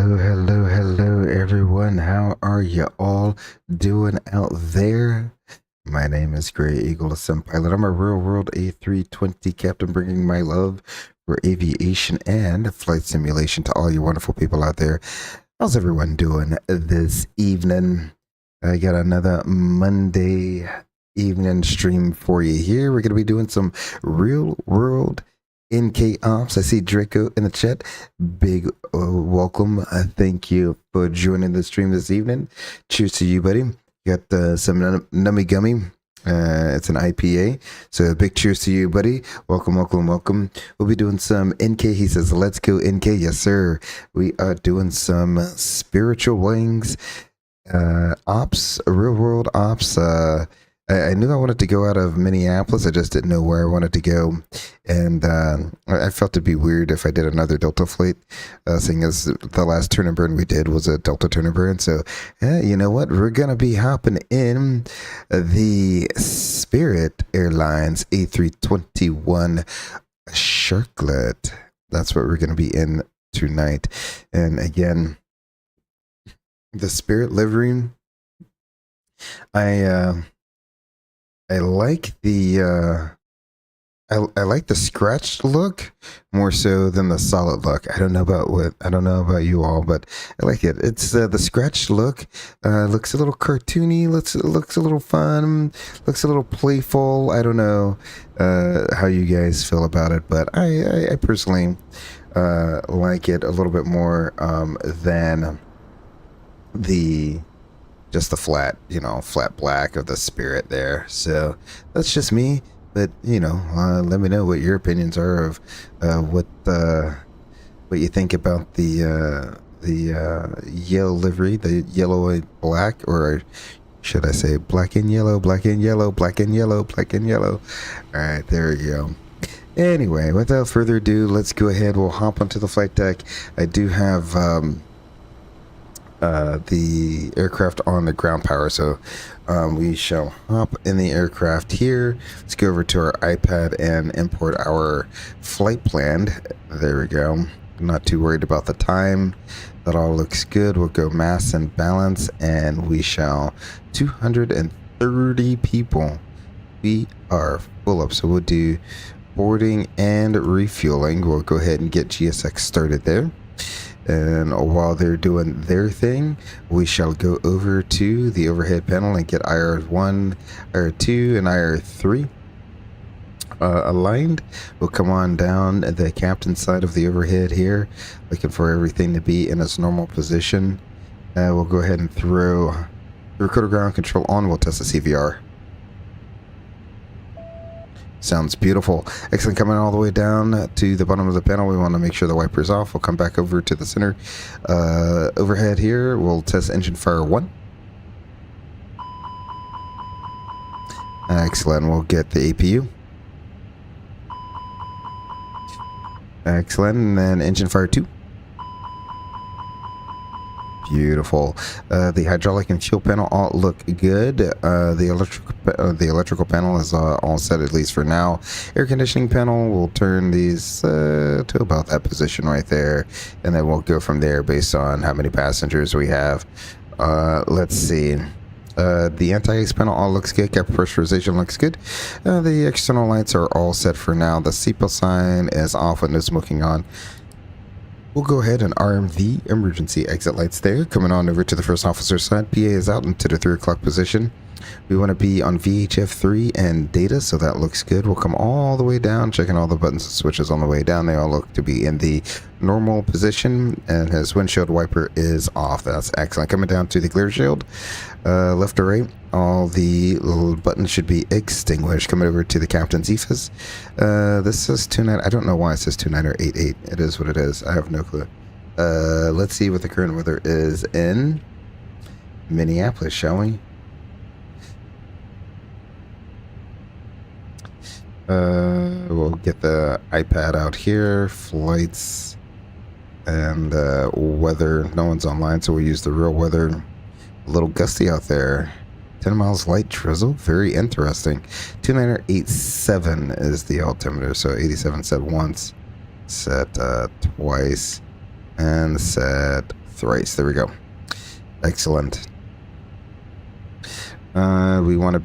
Hello, everyone. How are you all doing out there? My name is Gray Eagle, a sim pilot. I'm a real world A320 captain, bringing my love for aviation and flight simulation to all you wonderful people out there. How's everyone doing this evening? I got another Monday evening stream for you here. We're going to be doing some real world NK Ops. I see Draco in the chat. Big welcome. Thank you for joining the stream this evening. Cheers to you, buddy. Got some Nummy Gummy. It's an IPA. So a big cheers to you, buddy. Welcome. We'll be doing some NK. He says, let's go NK. Yes, sir. We are doing some spiritual wings, ops, real world ops. I knew I wanted to go out of Minneapolis. I just didn't know where I wanted to go. And I felt it'd be weird if I did another Delta flight, seeing as the last turn and burn we did was a Delta turn and burn. So, you know what? We're going to be hopping in the Spirit Airlines A321 Sharklet. That's what we're going to be in tonight. And again, the Spirit livery, I like the I like the scratched look more so than the solid look. I don't know about you all, but I like it. It's the scratched look looks a little cartoony, looks a little fun, looks a little playful. I don't know how you guys feel about it, but I personally like it a little bit more than just the flat black of the Spirit there. So that's just me, but let me know what your opinions are of what you think about the yellow livery, the yellow and black, or should I say black and yellow, black and yellow, black and yellow, black and yellow. All right, there you go. Anyway, without further ado, let's go ahead. We'll hop onto the flight deck. I do have the aircraft on the ground power, so we shall hop in the aircraft here. Let's go over to our iPad and import our flight plan. There we go. Not too worried about the time. That all looks good. We'll go mass and balance, and we shall 230 people. We are full up, so we'll do boarding and refueling. We'll go ahead and get GSX started there. And while they're doing their thing, we shall go over to the overhead panel and get IR1, IR2, and IR3 aligned. We'll come on down the captain's side of the overhead here, looking for everything to be in its normal position. We'll go ahead and throw the recorder ground control on. We'll test the CVR. Sounds beautiful. Excellent. Coming all the way down to the bottom of the panel, we want to make sure the wiper's off. We'll come back over to the center overhead here. We'll test engine fire 1. Excellent. We'll get the APU. Excellent. And then engine fire 2. Beautiful. The hydraulic and fuel panel all look good. The electrical panel is all set, at least for now. Air conditioning panel, we'll turn these to about that position right there, and then we'll go from there based on how many passengers we have. Let's see. The anti-ice panel all looks good. Cap pressurization looks good. The external lights are all set for now. The seatbelt sign is off with no smoking on. We'll go ahead and arm the emergency exit lights there. Coming on over to the first officer's side. PA is out into the 3 o'clock position. We want to be on VHF 3 and data, so that looks good. We'll come all the way down, checking all the buttons and switches on the way down. They all look to be in the normal position, and his windshield wiper is off. That's excellent. Coming down to the clear shield, left or right, all the little buttons should be extinguished. Coming over to the captain's EFIS. This says 29. I don't know why it says 29 or 88. It is what it is. I have no clue. Let's see what the current weather is in Minneapolis, shall we? We'll get the iPad out here, flights, and weather. No one's online, so we'll use the real weather. A little gusty out there. 10 miles light drizzle. Very interesting. 2987 is the altimeter, so 87 set once, set twice, and set thrice. There we go. Excellent. We want to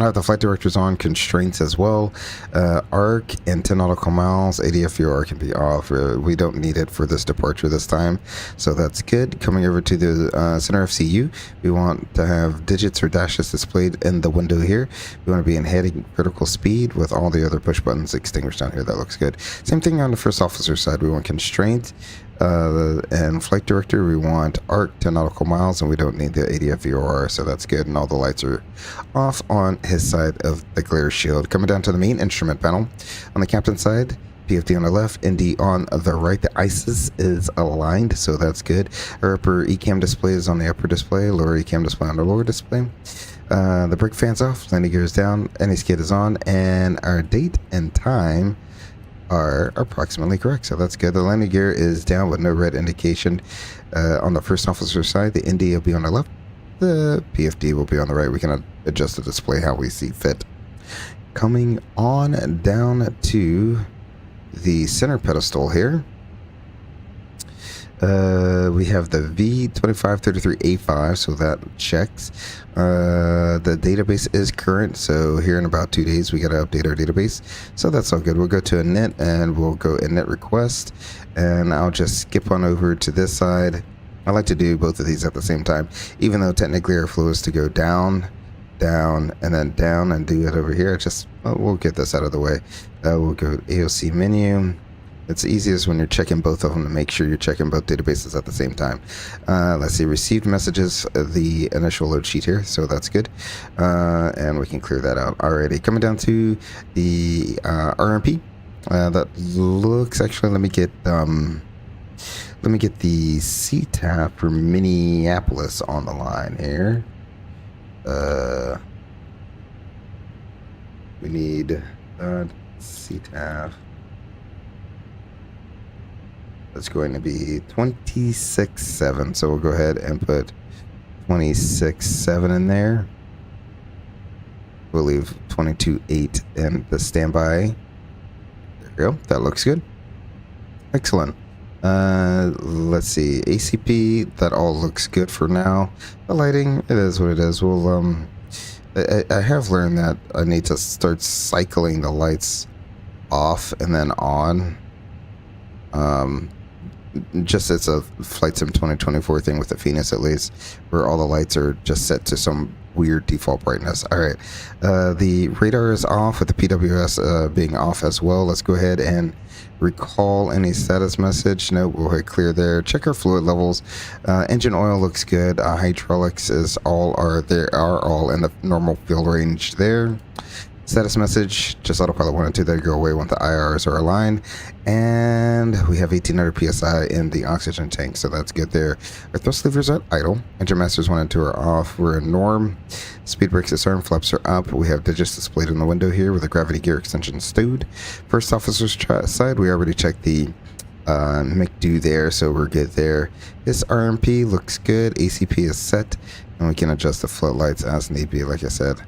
have the flight directors on constraints as well. Arc and 10 nautical miles. ADFUR can be off. We don't need it for this departure this time, so that's good. Coming over to the center FCU, we want to have digits or dashes displayed in the window here. We want to be in heading critical speed with all the other push buttons extinguished down here. That looks good. Same thing on the first officer side. We want constraint. And flight director, we want arc 10 nautical miles, and we don't need the ADFUR, so that's good. And all the lights are off on his side of the glare shield. Coming down to the main instrument panel, on the captain side, PFD on the left, ND on the right. The ISIS is aligned, so that's good. Our upper ECAM display is on the upper display, lower ECAM display on the lower display. The brake fan's off, landing gear is down, NA-skid is on, and our date and time are approximately correct, so that's good. The landing gear is down with no red indication on the first officer side. The ND will be on the left, the PFD will be on the right. We can adjust the display how we see fit. Coming on down to the center pedestal here, we have the V2533A5, so that checks. The database is current, so here in about 2 days we got to update our database, so that's all good. We'll go to init and we'll go init request, and I'll just skip on over to this side. I like to do both of these at the same time, even though technically our flow is to go down, down, and then down, and do it over here. We'll get this out of the way. We'll go AOC menu. It's easiest when you're checking both of them to make sure you're checking both databases at the same time. Let's see, received messages, the initial load sheet here, so that's good. And we can clear that out. Alrighty, coming down to the RMP. That looks, actually, let me get the CTAF for Minneapolis on the line here. We need CTAF. It's going to be 26.7, so we'll go ahead and put 26.7 in there. We'll leave 22.8 in the standby. There we go. That looks good. Excellent. Let's see, ACP, that all looks good for now. The lighting, it is what it is. We'll I have learned that I need to start cycling the lights off and then on. Just it's a Flight Sim 2024 thing with the Fenix, at least, where all the lights are just set to some weird default brightness. All right, the radar is off with the PWS being off as well. Let's go ahead and recall any status message. No, we'll hit clear there. Check our fluid levels. Engine oil looks good. Hydraulics is all all in the normal fuel range there. Status message, just autopilot 1 and 2 that go away when the IRs are aligned, and we have 1800 psi in the oxygen tank, so that's good there. Our thrust levers are idle, engine masters 1 and 2 are off, we're in norm, speed brakes disarmed, flaps are up, we have digits displayed in the window here with the gravity gear extension stowed. First officer's side, we already checked the McDo there, so we're good there. This RMP looks good, ACP is set, and we can adjust the floodlights as need be. Like I said,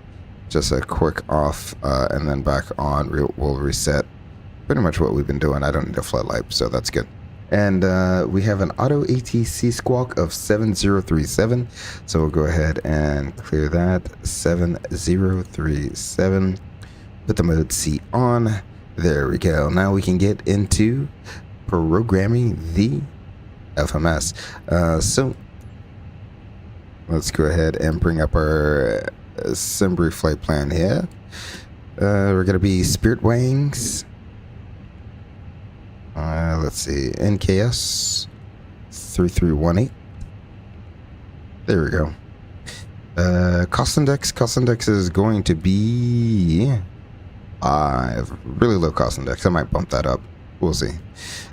just a quick off and then back on. We'll reset pretty much what we've been doing. I don't need a floodlight, so that's good. And we have an auto ATC squawk of 7037, so we'll go ahead and clear that. 7037. Put the mode C on. There we go. Now we can get into programming the FMS. So let's go ahead and bring up our Simbri flight plan here. We're going to be Spirit Wings. Let's see, NKS 3318. There we go. Cost index is going to be really low cost index. I might bump that up. We'll see.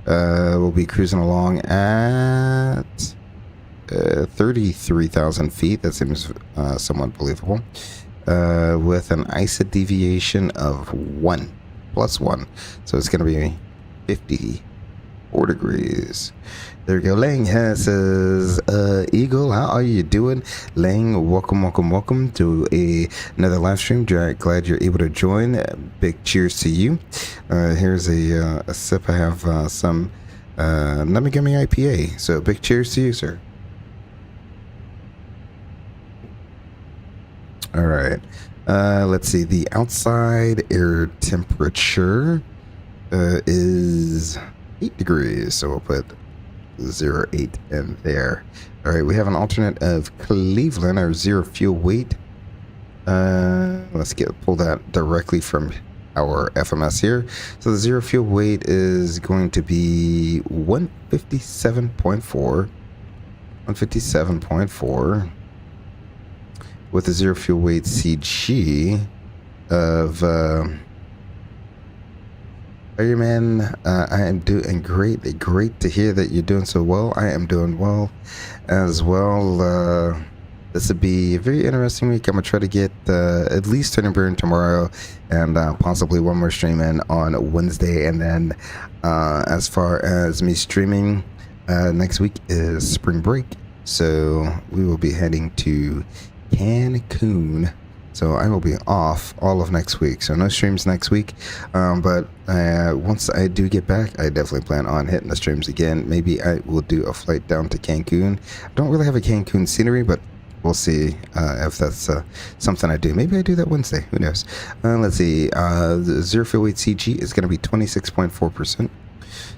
We'll be cruising along at 33,000 feet. That seems somewhat believable. With an ISA deviation of 1 plus 1. So it's going to be 54 degrees. There we go. Lang says, Eagle, how are you doing? Lang, welcome to another live stream. Glad you're able to join. Big cheers to you. Here's a sip. I have some Let me give me IPA. So big cheers to you, sir. All right. Let's see. The outside air temperature is 8 degrees. So we'll put 08 in there. All right. We have an alternate of Cleveland, our zero fuel weight. Let's pull that directly from our FMS here. So the zero fuel weight is going to be 157.4. 157.4. With a zero fuel weight CG of hey man, I am doing great. Great to hear that you're doing so well. I am doing well as well. This would be a very interesting week. I'm gonna try to get at least Turn and Burn tomorrow, and possibly one more stream in on Wednesday. And then as far as me streaming, next week is spring break, so we will be heading to Cancun. So I will be off all of next week, so no streams next week. But once I do get back, I definitely plan on hitting the streams again. Maybe I will do a flight down to Cancun. I don't really have a Cancun scenery, but we'll see if that's something I do. Maybe I do that Wednesday. Who knows? Let's see. The zero fuel weight CG is going to be 26.4%.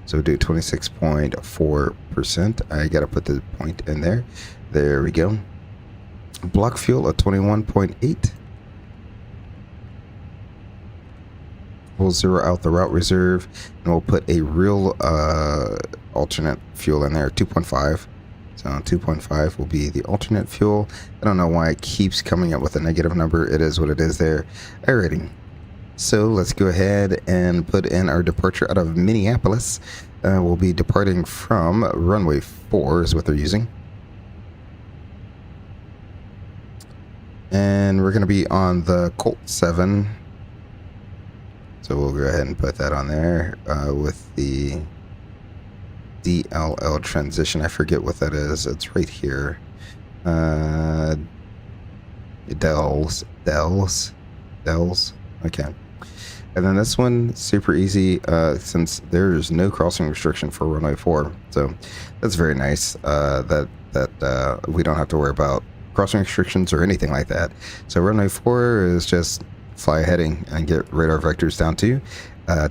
So we'll do 26.4%. I got to put the point in there. There we go. Block fuel at 21.8. We'll zero out the route reserve, and we'll put a real alternate fuel in there, 2.5. So 2.5 will be the alternate fuel. I don't know why it keeps coming up with a negative number. It is what it is there. Alrighty. So let's go ahead and put in our departure out of Minneapolis. We'll be departing from runway 4 is what they're using. And we're going to be on the Colt 7. So we'll go ahead and put that on there with the DLL transition. I forget what that is. It's right here. Dells. Okay. And then this one, super easy since there's no crossing restriction for runway 4. So that's very nice that we don't have to worry about crossing restrictions or anything like that. So runway 4 is just fly heading and get radar vectors down to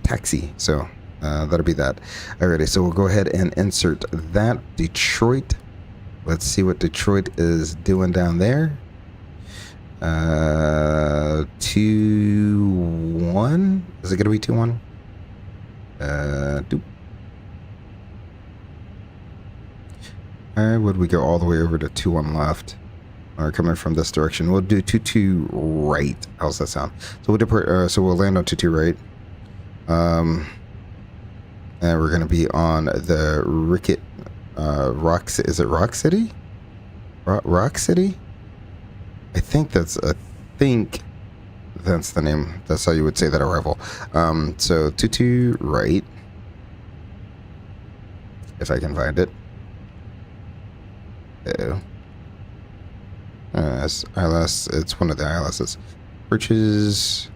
taxi. So that'll be that. Alrighty, so we'll go ahead and insert that. Detroit. Let's see what Detroit is doing down there. 2-1. Is it gonna be 2-1? Would we go all the way over to 2-1 left? Or coming from this direction? We'll do 2-2 right. How's that sound? So we'll depart. So we'll land on 2-2 right. And we're gonna be on the Ricket Rock. Is it Rock City? Rock City? I think that's the name. That's how you would say that arrival. So 2-2 right. If I can find it. ILS. It's one of the ILSs. Purchase.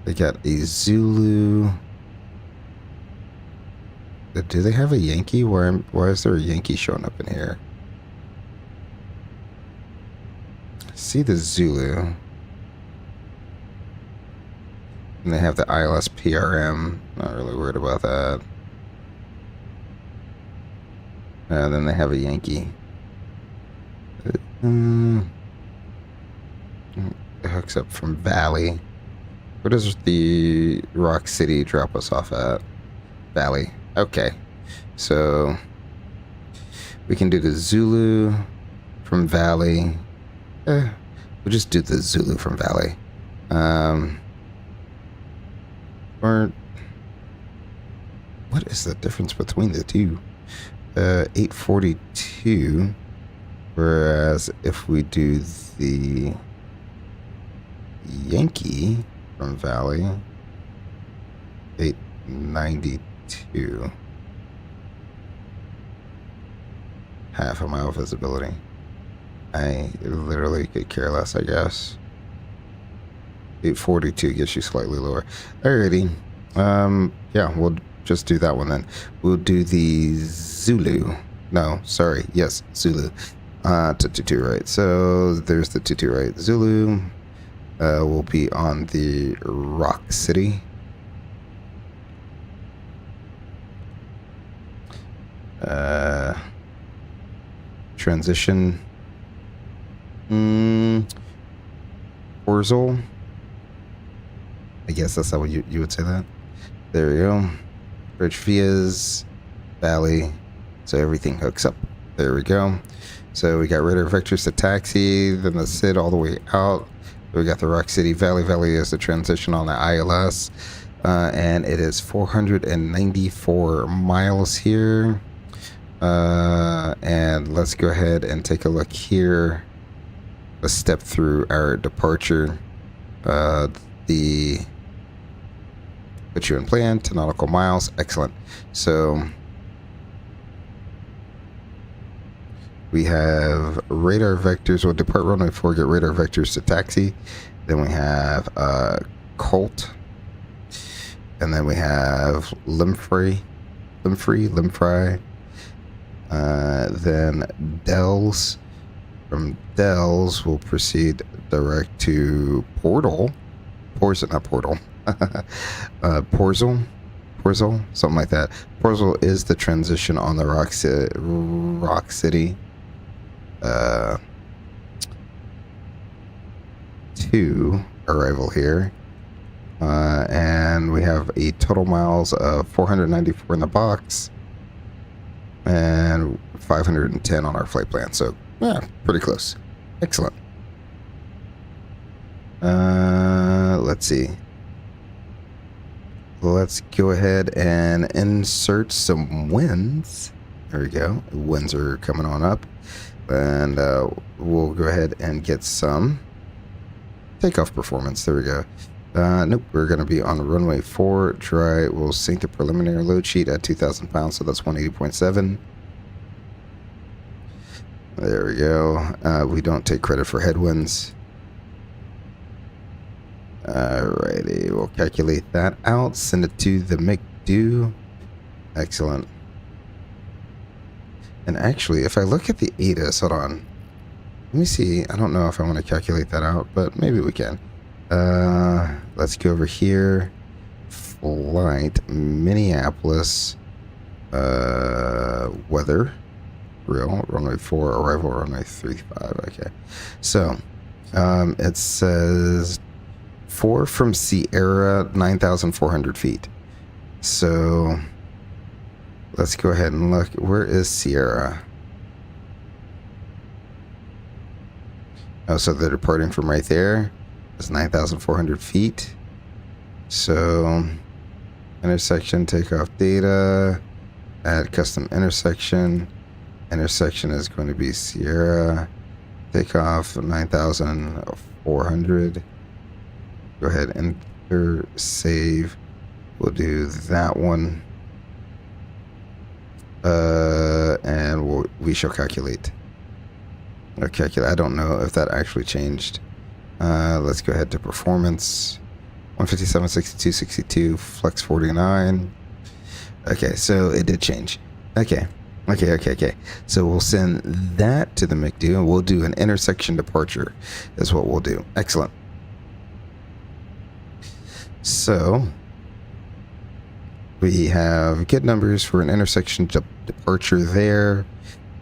They got a Zulu. Do they have a Yankee? Why is there a Yankee showing up in here? See the Zulu. And they have the ILS PRM. Not really worried about that. And then they have a Yankee. It hooks up from Valley. Where does the Rock City drop us off at? Valley. Okay. So we can do the Zulu from Valley. We'll just do the Zulu from Valley. Or what is the difference between the two? 842. Whereas if we do the Yankee from Valley, 892. Half a mile visibility. I literally could care less, I guess. 842 gets you slightly lower. Alrighty. Yeah, we'll just do that one then. We'll do the Zulu. No, sorry. Yes, Zulu. 222 right. So there's the 22 right. Zulu will be on the Rock City. Transition. Orzel. I guess that's how you would say that. There we go. Bridge Vias, Valley. So everything hooks up. There we go. So we got radar vectors to taxi, then the SID all the way out. We got the Rock City Valley. Valley is the transition on the ILS. And it is 494 miles here. And let's go ahead and take a look here. Let's step through our departure. The put you in plan, 10 nautical miles. Excellent. So we have radar vectors. We'll depart runway 4, get radar vectors to taxi. Then we have Colt. And then we have Limfrey. Then Dells. From Dells, we'll proceed direct to Portal. Porzel, something like that. Porzel is the transition on the Rock City to arrival here. And we have a total miles of 494 in the box and 510 on our flight plan. So, yeah, pretty close. Excellent. Let's see. Let's go ahead and insert some winds. There we go. Winds are coming on up. And we'll go ahead and get some takeoff performance. There we go. Nope, we're going to be on runway 4. Dry. We'll sync the preliminary load sheet at 2,000 pounds, so that's 180.7. There we go. We don't take credit for headwinds. Alrighty, we'll calculate that out, send it to the McDo. Excellent. And actually, if I look at the ATIS, hold on. Let me see. I don't know if I want to calculate that out, but maybe we can. Let's go over here. Flight Minneapolis. Weather. Real. Runway 4, arrival runway 35. Okay. So, it says 4 from Sierra, 9,400 feet. So let's go ahead and look. Where is Sierra? Oh, so they're departing from right there. It's 9,400 feet. So intersection, takeoff data, add custom intersection. Intersection is going to be Sierra. Takeoff 9,400. Go ahead and enter, save. We'll do that one. And we shall calculate. I don't know if that actually changed. Let's go ahead to performance. 157, 62, 62, flex 49. Okay, so it did change. Okay. So we'll send that to the McDo and we'll do an intersection departure is what we'll do. Excellent. So we have good numbers for an intersection departure there.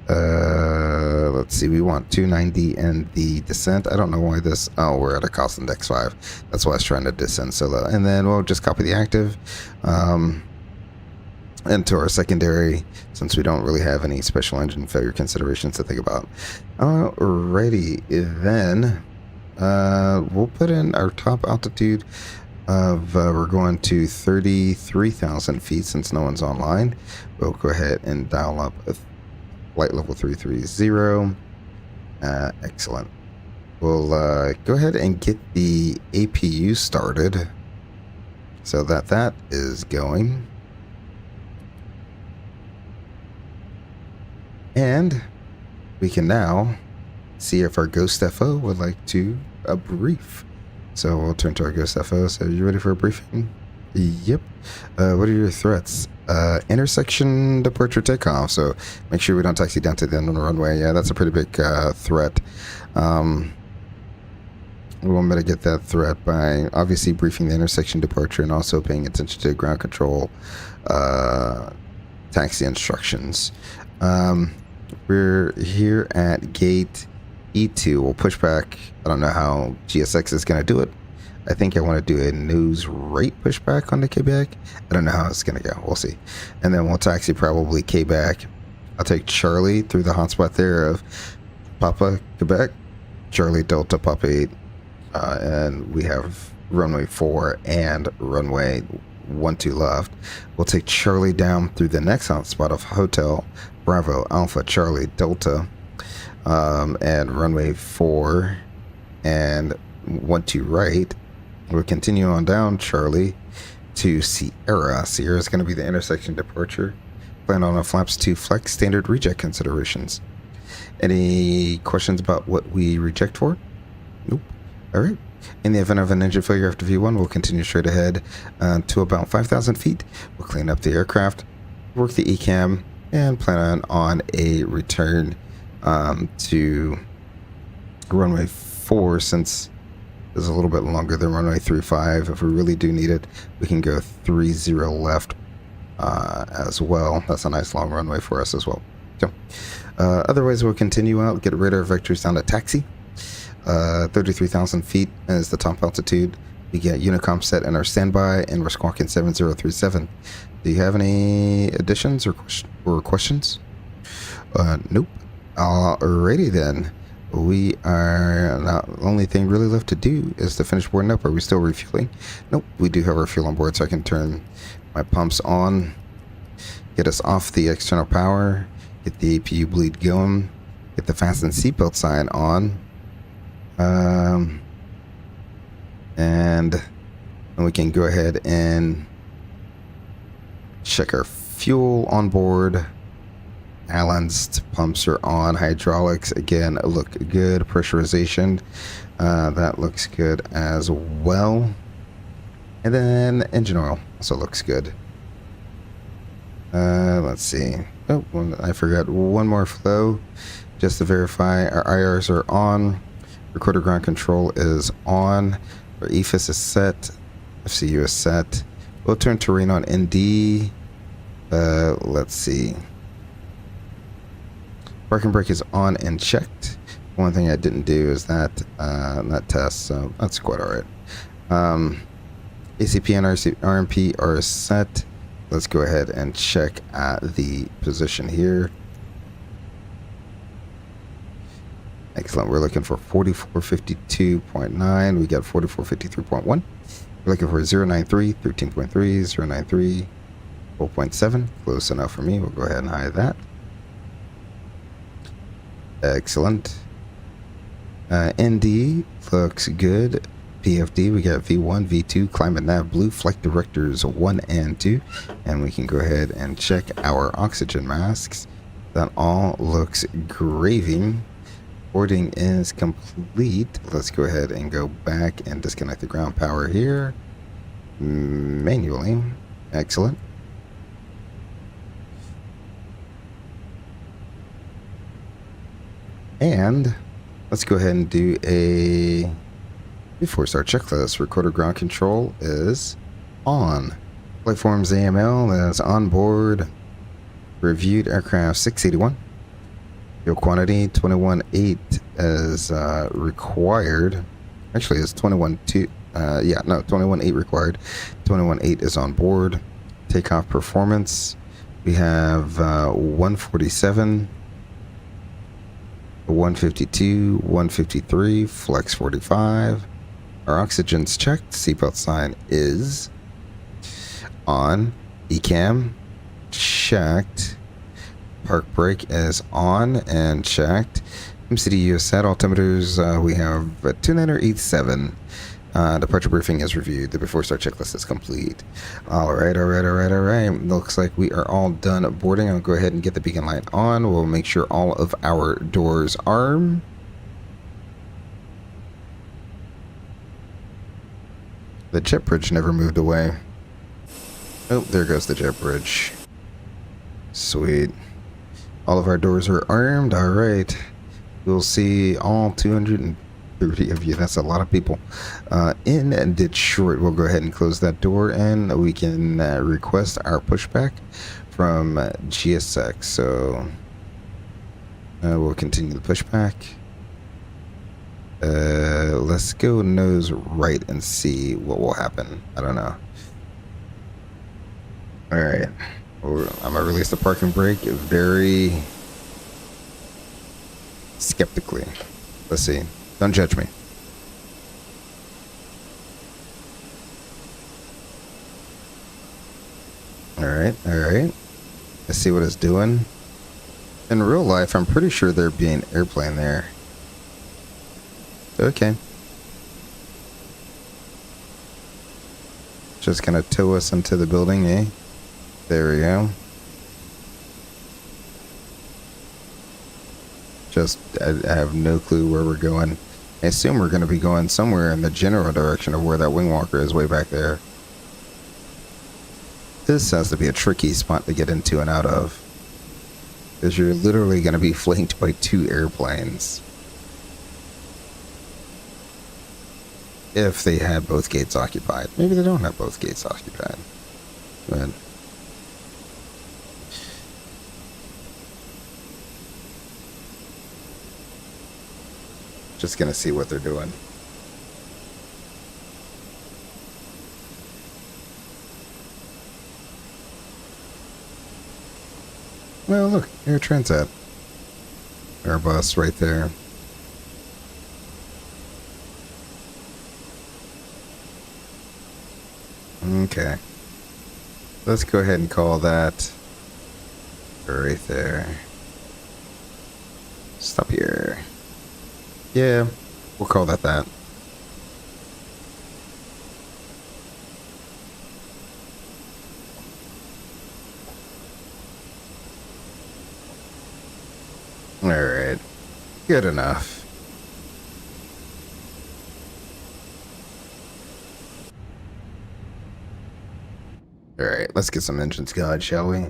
Let's see, we want 290 and the descent. I don't know why this. Oh, we're at a cost index 5. That's why I was trying to descend so low. And then we'll just copy the active into our secondary, since we don't really have any special engine failure considerations to think about. Alrighty, then we'll put in our top altitude of we're going to 33,000 feet since no one's online. We'll go ahead and dial up a flight level 330. Excellent. We'll go ahead and get the APU started so that is going. And we can now see if our Ghost FO would like to brief. So we'll turn to our ghost FO. So you ready for a briefing? Yep. What are your threats? Intersection departure takeoff. So make sure we don't taxi down to the end of the runway. Yeah, that's a pretty big threat. We will mitigate that threat by obviously briefing the intersection departure and also paying attention to ground control taxi instructions. We're here at gate E2. We'll push back. I don't know how GSX is going to do it. I think I want to do a nose right pushback on the Quebec. I don't know how it's going to go. We'll see. And then we'll taxi probably Quebec. I'll take Charlie through the hotspot there of Papa, Quebec, Charlie, Delta, Papa 8. And we have runway 4 and runway 12 left. We'll take Charlie down through the next hotspot of Hotel Bravo Alpha Charlie Delta, and runway 4 and 12 right. We'll continue on down Charlie to Sierra. Sierra is going to be the intersection departure. Plan on a flaps 2 flex standard reject considerations. Any questions about what we reject for? Nope. All right. In the event of an engine failure after V1, we'll continue straight ahead to about 5,000 feet. We'll clean up the aircraft, work the ECAM, and plan on a return to runway 4 since it's a little bit longer than runway 35. If we really do need it, we can go 30 left as well. That's a nice long runway for us as well. So, otherwise, we'll continue out, get radar vectors down to taxi. 33,000 feet is the top altitude. We get Unicom set in our standby, and we're squawking 7037. Do you have any additions or questions? Nope. Alrighty then. We are not. The only thing really left to do is to finish boarding up. Are we still refueling? Nope. We do have our fuel on board, so I can turn my pumps on, get us off the external power, get the APU bleed going, get the fasten seatbelt sign on. And then we can go ahead and check our fuel on board. Allen's pumps are on. Hydraulics again look good. Pressurization, that looks good as well. And then engine oil also looks good. Let's see. Oh, I forgot one more flow just to verify our IRs are on. Recorder ground control is on. Our EFIS is set. FCU is set. We'll turn terrain on ND. Let's see. Parking brake is on and checked. One thing I didn't do is that test, so that's quite alright. ACP and RMP are set. Let's go ahead and check at the position here. Excellent. We're looking for 4452.9. We got 4453.1. We're looking for 093, 13.3, 093, 4.7. Close enough for me. We'll go ahead and hide that. Excellent. ND looks good. PFD, we got V1, V2, climate nav blue, flight directors 1 and 2. And we can go ahead and check our oxygen masks. That all looks gravy. Boarding is complete. Let's go ahead and go back and disconnect the ground power here manually. Excellent. And let's go ahead and do a before start checklist. Recorder ground control is on. Platforms AML is on board. Reviewed aircraft 681. Fuel quantity 21.8 is required. Actually, it's 21.2. 21.8 required. 21.8 is on board. Takeoff performance. We have 147, 152, 153, flex 45. Our oxygen's checked. Seatbelt sign is on. ECAM checked. Park brake is on and checked. MCDU is set. Altimeters, we have 2987. Departure briefing is reviewed. The before start checklist is complete. All right. Looks like we are all done boarding. I'll go ahead and get the beacon light on. We'll make sure all of our doors are. The jet bridge never moved away. Oh, there goes the jet bridge. Sweet. All of our doors are armed. All right. We'll see all 230 of you. That's a lot of people. In Detroit, we'll go ahead and close that door, and we can request our pushback from GSX. So we'll continue the pushback. Let's go nose right and see what will happen. I don't know. All right. I'm gonna release the parking brake very skeptically. Let's see. Don't judge me. All right. All right. Let's see what it's doing. In real life, I'm pretty sure there'd be an airplane there. Okay. Just gonna tow us into the building, eh? There we go. Just, I have no clue where we're going. I assume we're gonna be going somewhere in the general direction of where that wing walker is, way back there. This has to be a tricky spot to get into and out of, because you're literally gonna be flanked by 2 airplanes. If they had both gates occupied. Maybe they don't have both gates occupied. But just gonna see what they're doing. Well, look, Air Transat. Airbus right there. Okay. Let's go ahead and call that right there. Stop here. Yeah, we'll call that that. Alright. Good enough. Alright, let's get some engines going, shall we?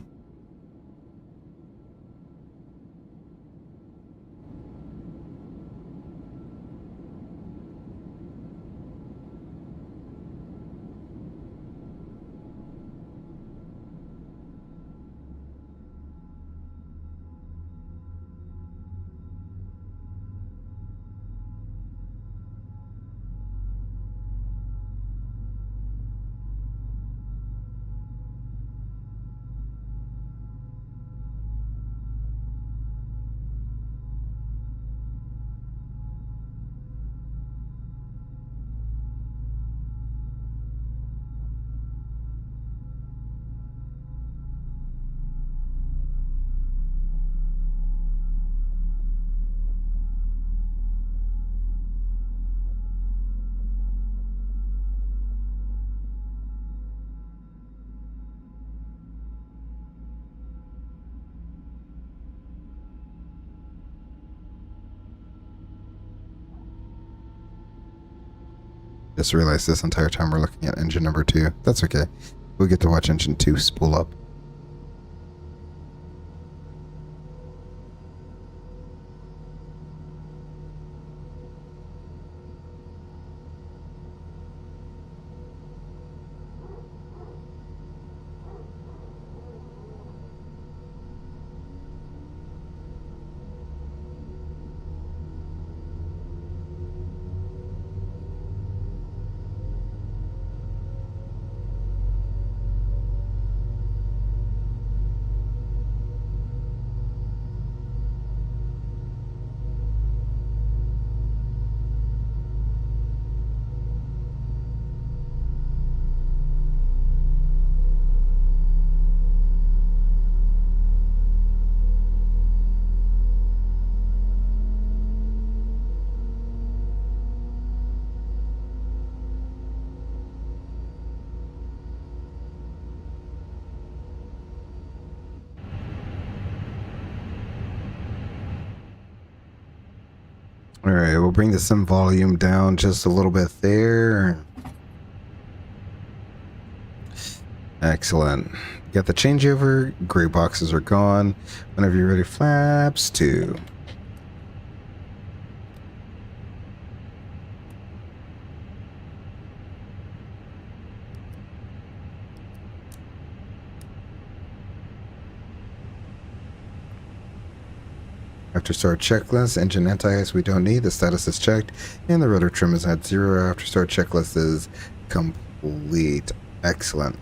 Just realized this entire time we're looking at engine number 2. That's okay. We'll get to watch engine 2 spool up. Alright, we'll bring the sim volume down just a little bit there. Excellent. Got the changeover. Gray boxes are gone. Whenever you're ready, flaps 2. After start checklist, engine anti-ice we don't need. The status is checked, and the rudder trim is at 0. After start checklist is complete. Excellent.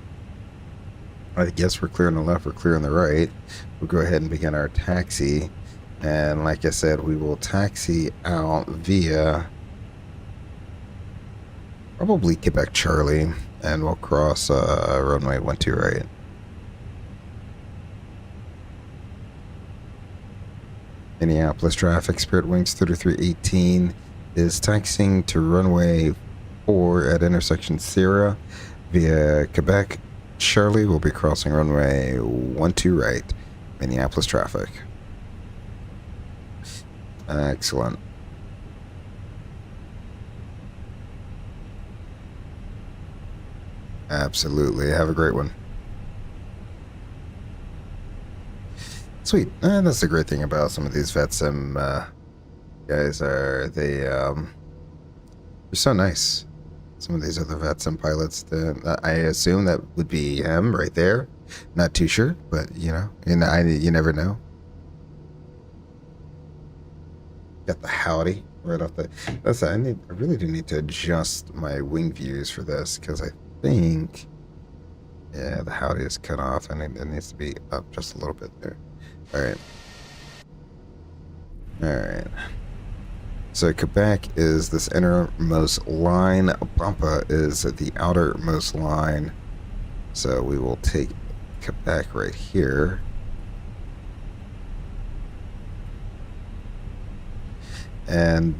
I guess we're clear on the left, we're clear on the right. We'll go ahead and begin our taxi. And like I said, we will taxi out via probably Quebec Charlie, and we'll cross runway 12 right. Minneapolis traffic, Spirit Wings 3318 is taxiing to runway 4 at intersection Sierra via Quebec Charlie. Will be crossing runway 12 right. Minneapolis traffic. Excellent. Absolutely. Have a great one. Sweet. And that's the great thing about some of these VetSim guys are they're so nice. Some of these other VetSim pilots, I assume that would be him right there. Not too sure, but you never know. Got the howdy right off the. I really do need to adjust my wing views for this because I think, yeah, the howdy is cut off and it needs to be up just a little bit there. All right. So Quebec is this innermost line. Pampa is the outermost line. So we will take Quebec right here. And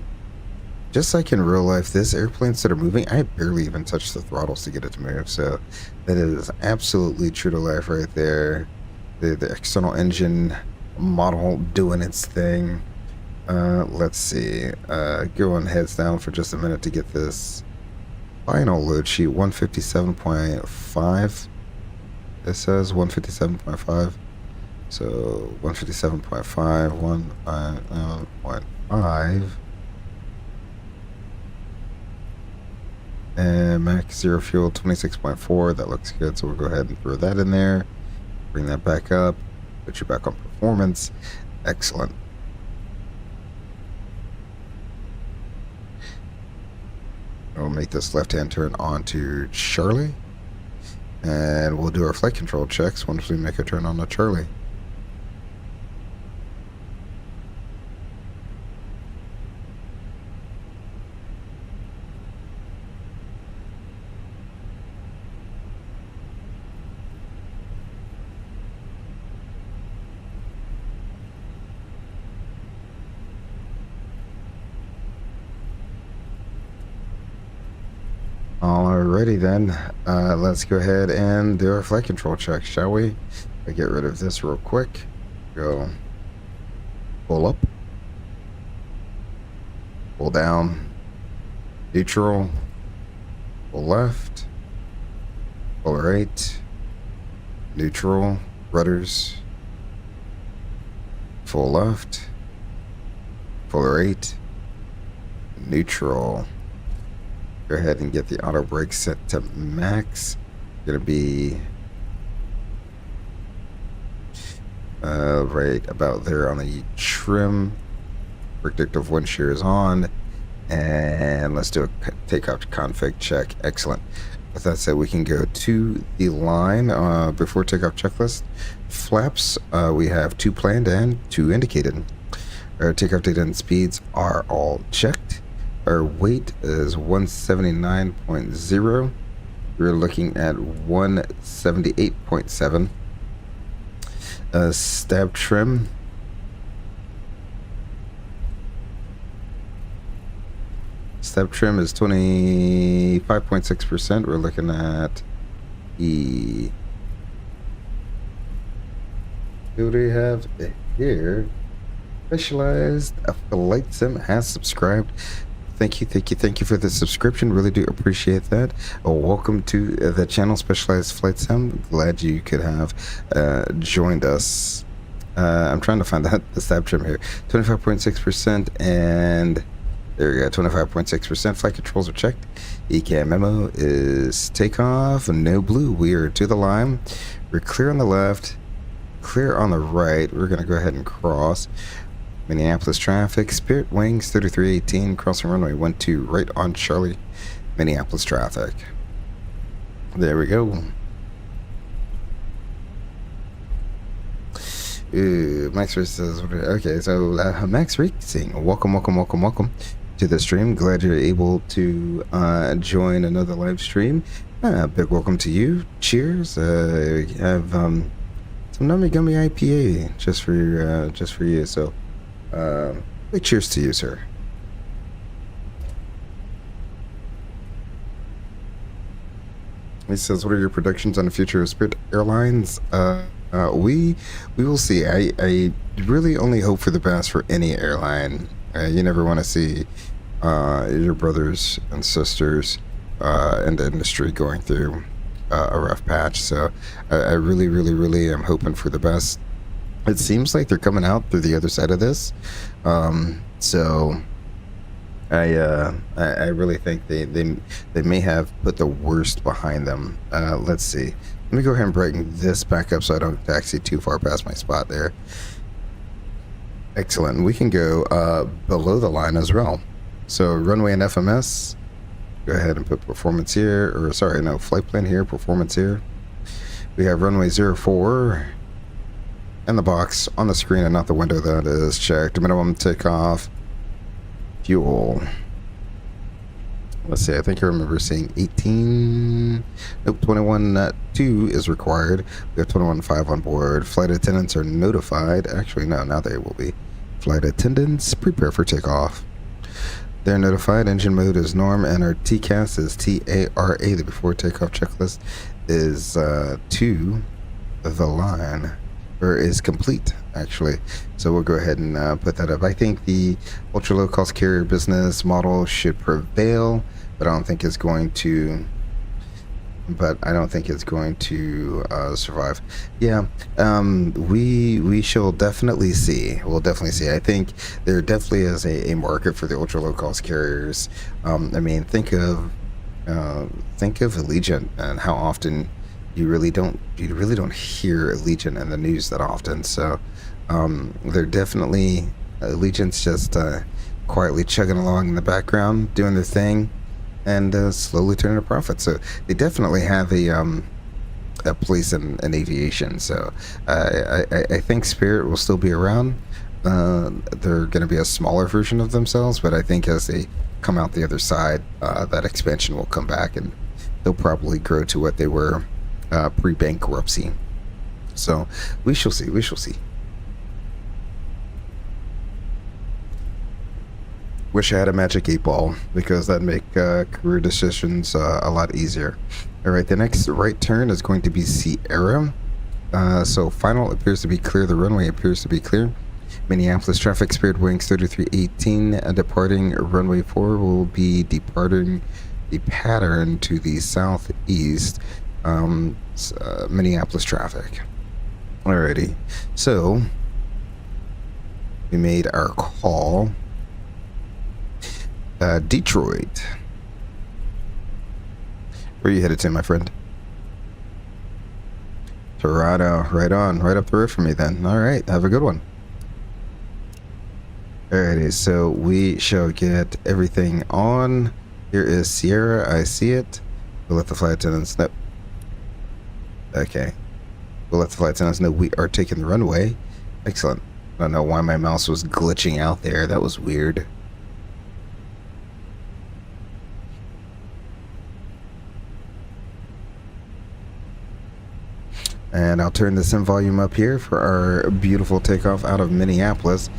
just like in real life, this airplanes that are moving, I barely even touch the throttles to get it to move. So that is absolutely true to life right there. The external engine model doing its thing. Let's see. Going heads down for just a minute to get this final load sheet. 157.5. It says 157.5. So 157.5, 1.5. And max 0 fuel 26.4. That looks good. So we'll go ahead and throw that in there. Bring that back up. Put you back on performance. Excellent. We'll make this left-hand turn onto Charlie. And we'll do our flight control checks once we make a turn on the Charlie. Alrighty then, let's go ahead and do our flight control check, shall we? I'll get rid of this real quick. Go pull up, pull down, neutral, pull left, pull right, neutral, rudders, full left, full right, neutral. Go ahead and get the auto brake set to max. Gonna be right about there on the trim. Predictive wind shear is on, and let's do a takeoff config check. Excellent. With that said, we can go to the line before takeoff checklist. Flaps, we have 2 planned and 2 indicated. Our takeoff data and speeds are all checked. Our weight is 179.0. We're looking at 178.7. Stab trim. Stab trim is 25.6%. We're looking at the. Who do we have here? Specialized Flight Sim has subscribed. thank you for the subscription. Really do appreciate that. Welcome to the channel, Specialized Flight Sim. Glad you could have joined us. I'm trying to find the stab trim here. 25.6%, and there we go. 25.6%. Flight controls are checked. ECAM memo is takeoff. No blue. We are to the line. We're clear on the left, clear on the right. We're gonna go ahead and cross. Minneapolis traffic, Spirit Wings 3318, crossing runway 12 right on Charlie. Minneapolis traffic. There we go. Max Reese says, okay, so Max Racing, welcome to the stream. Glad you're able to join another live stream. Big welcome to you. Cheers. We have some Nummy Gummy IPA just for you. So big cheers to you, sir. He says, what are your predictions on the future of Spirit Airlines? We will see. I really only hope for the best for any airline. You never want to see your brothers and sisters in the industry going through a rough patch. So I really am hoping for the best. It seems like they're coming out through the other side of this. So I really think they may have put the worst behind them. Let's see. Let me go ahead and brighten this back up so I don't taxi too far past my spot there. Excellent. We can go below the line as well. So runway and FMS. Go ahead and put performance here, or sorry, no, flight plan here, performance here. We have runway 04 and the box on the screen and not the window that is checked. Minimum takeoff, fuel. Let's see, I think I remember seeing 18, nope, 21.2 is required. We have 21.5 on board. Flight attendants are notified. Actually, no, now they will be. Flight attendants, prepare for takeoff. They're notified. Engine mode is norm, and our TCAS is TARA. The before takeoff checklist is to the line, or is complete, actually. So we'll go ahead and put that up. I think the ultra low cost carrier business model should prevail, but I don't think it's going to. Survive. Yeah, we shall definitely see. We'll definitely see. I think there definitely is a market for the ultra low cost carriers. I mean, think of Allegiant and how often you really don't hear Allegiant in the news that often. So they're definitely, Allegiant's just quietly chugging along in the background, doing their thing, and slowly turning a profit. So they definitely have a place in aviation. So I think Spirit will still be around. They're going to be a smaller version of themselves, but I think as they come out the other side, that expansion will come back, and they'll probably grow to what they were pre-bankruptcy. So we shall see. Wish I had a magic 8-ball, because that'd make career decisions a lot easier. All right, the next right turn is going to be Sierra. So final appears to be clear. The runway appears to be clear. Minneapolis traffic, Spirit Wings 3318 departing runway 4 will be departing the pattern to the southeast. Minneapolis traffic. Alrighty, so we made our call. Detroit. Where are you headed to, my friend? Toronto. Right on. Right up the road from me then. Alright, have a good one. Alrighty, so we shall get everything on. Here is Sierra. I see it. We'll let the flight attendants know. Okay. We'll let the flight attendants know we are taking the runway. Excellent. I don't know why my mouse was glitching out there. That was weird. And I'll turn the sim volume up here for our beautiful takeoff out of Minneapolis.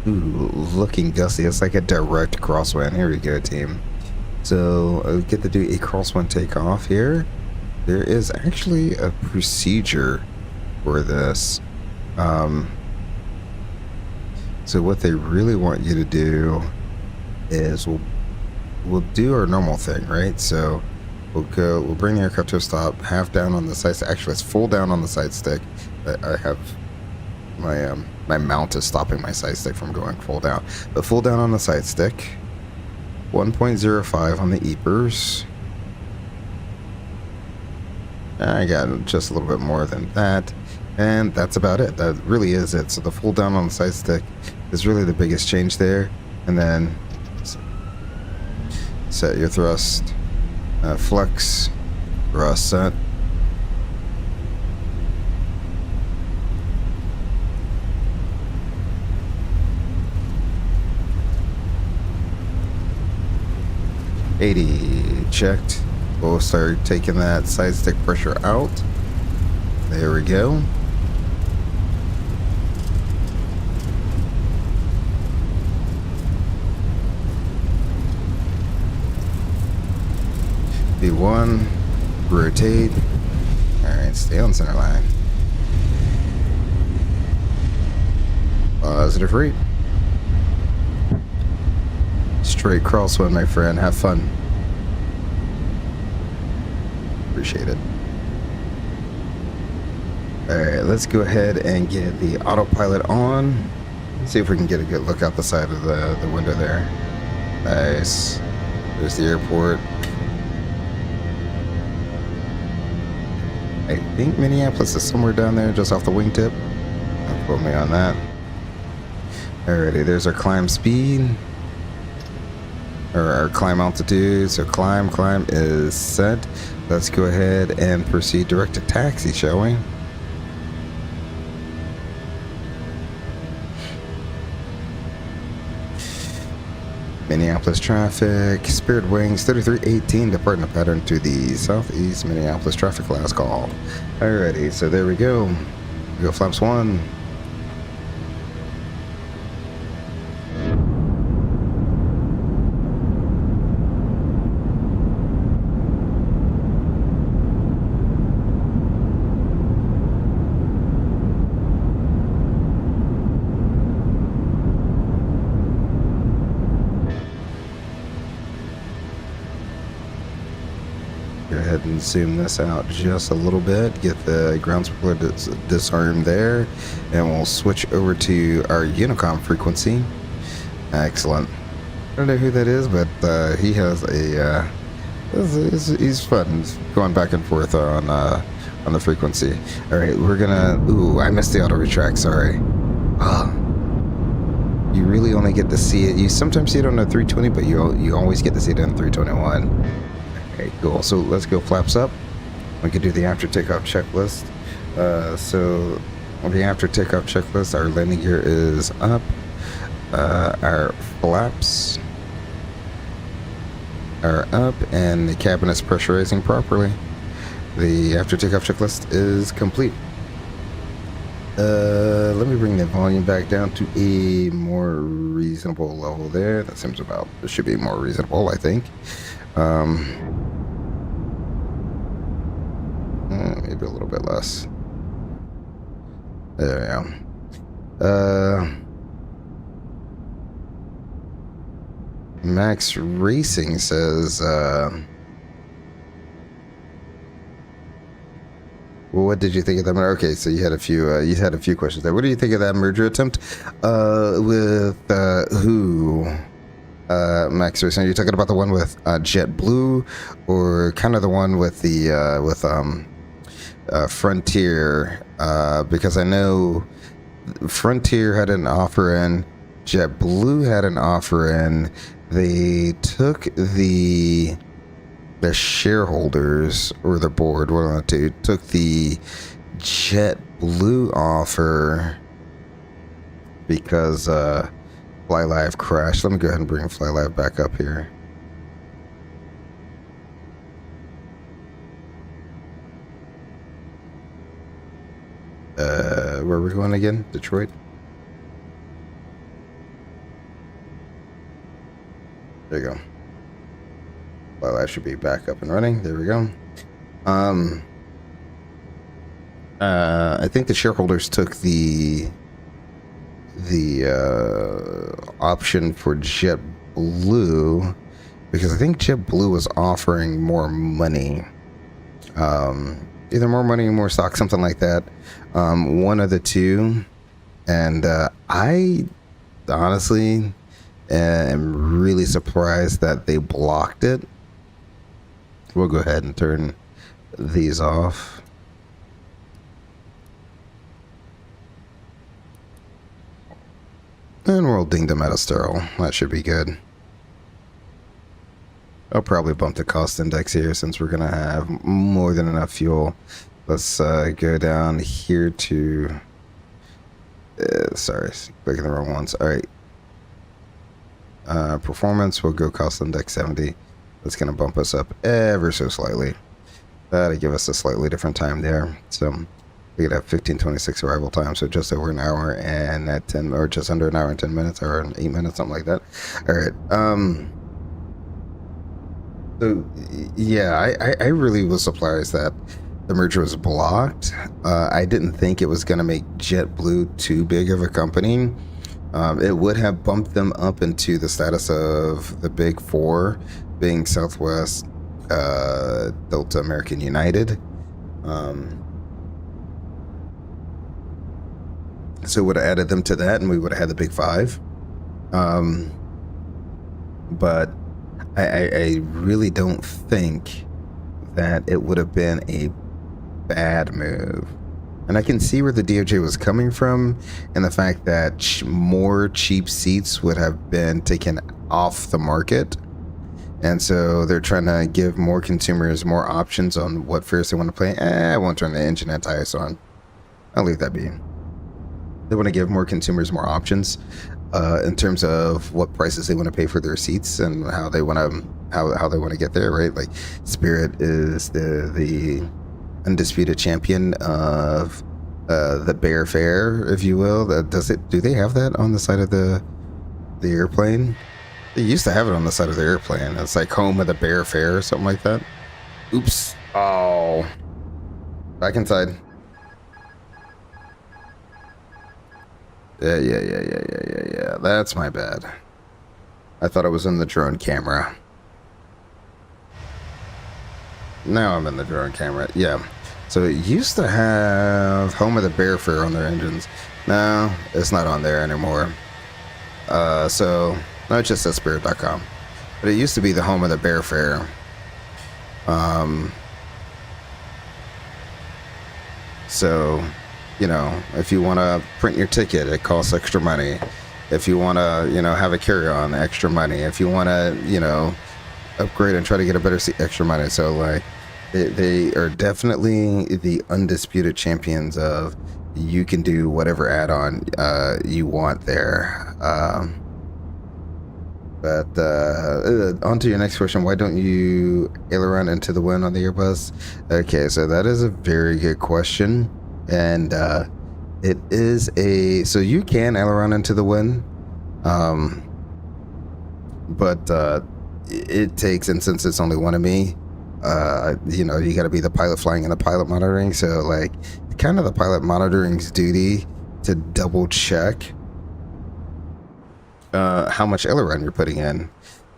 Ooh, looking gusty. It's like a direct crosswind. Here we go, team. So I get to do a crosswind takeoff here. There is actually a procedure for this. So what they really want you to do is, we'll we'll do our normal thing, right? So we'll bring the aircraft to a stop, half down on the side stick. Actually, it's full down on the side stick. I have my mount is stopping my side stick from going full down, but full down on the side stick. 1.05 on the EPers. I got just a little bit more than that, and that's about it. That really is it. So the full down on the side stick is really the biggest change there, and then set your thrust, flex, thrust set. $80 checked. We'll start taking that side stick pressure out. There we go. B1, rotate. Alright, stay on center line. Positive rate. Straight crosswind, my friend. Have fun. Appreciate it. Alright, let's go ahead and get the autopilot on. See if we can get a good look out the side of the window there. Nice. There's the airport. I think Minneapolis is somewhere down there just off the wingtip. Don't quote me on that. Alrighty, there's our climb speed. Or our climb altitude. So climb is set. Let's go ahead and proceed direct to taxi, shall we? Minneapolis traffic, Spirit Wings 3318 departing the pattern to the southeast Minneapolis traffic last call. Alrighty, so there we go. We go flaps 1. Go ahead and zoom this out just a little bit, get the ground spoiler disarmed there, and we'll switch over to our Unicom frequency. Excellent. I don't know who that is, but he has a he's fun. He's going back and forth on the frequency. All right, we're gonna. Ooh, I missed the auto retract. Sorry. Ah. You really only get to see it. You sometimes see it on the 320, but you always get to see it on 321. Okay, cool. So let's go flaps up. We can do the after takeoff checklist. So on the after takeoff checklist, our landing gear is up. Our flaps are up, and the cabin is pressurizing properly. The after takeoff checklist is complete. Let me bring the volume back down to a more reasonable level there. That seems about, it should be more reasonable, I think. Maybe a little bit less. There we go. Max Racing says, well, what did you think of that? Okay, so you had a few questions there. What do you think of that merger attempt with who? Max Racing, are you talking about the one with JetBlue, or kind of the one with the Frontier? Because I know Frontier had an offer in, JetBlue had an offer in. They took the shareholders, or the board, one of the two, took the JetBlue offer because FlyLive crashed. Let me go ahead and bring FlyLive back up here. Where are we going again? Detroit? There you go. FlyLive should be back up and running. There we go. I think the shareholders took the option for JetBlue because I think JetBlue was offering more money. Either more money or more stock, something like that. One of the two. And I honestly am really surprised that they blocked it. We'll go ahead and turn these off. And we'll ding them out of sterile. That should be good. I'll probably bump the cost index here since we're going to have more than enough fuel. Let's go down here to... sorry, clicking the wrong ones. All right. Performance, we'll go cost index 70. That's going to bump us up ever so slightly. That'll give us a slightly different time there. So we could have 15:26 arrival time, so just over an hour and at 10, or just under an hour and 10 minutes, or 8 minutes, something like that. All right. So yeah, I really was surprised that the merger was blocked. I didn't think it was going to make JetBlue too big of a company. It would have bumped them up into the status of the big four, being Southwest, Delta, American, United. So it would have added them to that, and we would have had the big five. But I really don't think that it would have been a bad move. And I can see where the DOJ was coming from, and the fact that more cheap seats would have been taken off the market. And so they're trying to give more consumers more options on what fares they want to pay. I won't turn the engine and tires on. I'll leave that be. They want to give more consumers more options in terms of what prices they want to pay for their seats and how they want to how they want to get there, right? Like Spirit is the undisputed champion of the bear fare, if you will. Do they have that on the side of the airplane? They used to have it on the side of the airplane. It's like home of the bear fare or something like that. Oops. Oh. Back inside. Yeah. That's my bad. I thought I was in the drone camera. Now I'm in the drone camera. Yeah. So it used to have home of the bear fare on their engines. No, it's not on there anymore. So no, it just says spirit.com. But it used to be the home of the bear fare. So, you know, if you want to print your ticket, it costs extra money. If you want to, you know, have a carry-on, extra money. If you want to, you know, upgrade and try to get a better seat, extra money. So, like, they are definitely the undisputed champions of you can do whatever add-on you want there. But on to your next question. Why don't you aileron into the wind on the Airbus? Okay, so that is a very good question. And it is so you can aileron into the wind. But it takes, and since it's only one of me, you know, you got to be the pilot flying and the pilot monitoring. So, like, kind of the pilot monitoring's duty to double check how much aileron you're putting in,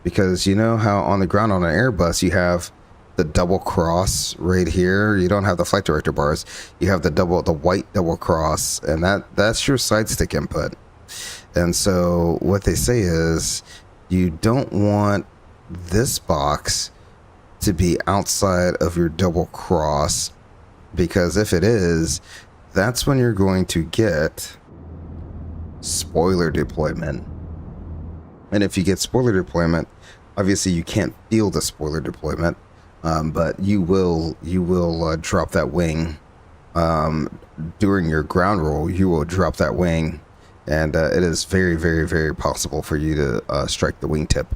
because you know how on the ground on an Airbus you have the double cross right here. You don't have the flight director bars. You have the white double cross, and that's your side stick input. And so what they say is you don't want this box to be outside of your double cross, because if it is, that's when you're going to get spoiler deployment. And if you get spoiler deployment, obviously you can't feel the spoiler deployment, but you will drop that wing during your ground roll. You will drop that wing, and it is very, very, very possible for you to strike the wingtip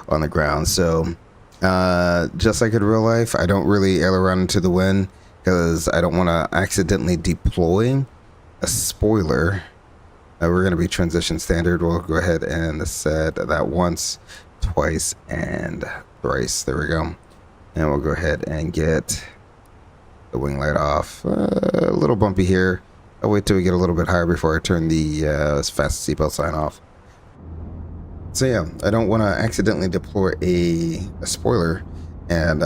on the ground. So just like in real life, I don't really aileron into the wind because I don't want to accidentally deploy a spoiler. We're going to be transition standard. We'll go ahead and set that once, twice, and thrice. There we go. And we'll go ahead and get the wing light off. A little bumpy here. I'll wait till we get a little bit higher before I turn the fast seatbelt sign off. So yeah, I don't want to accidentally deploy a spoiler and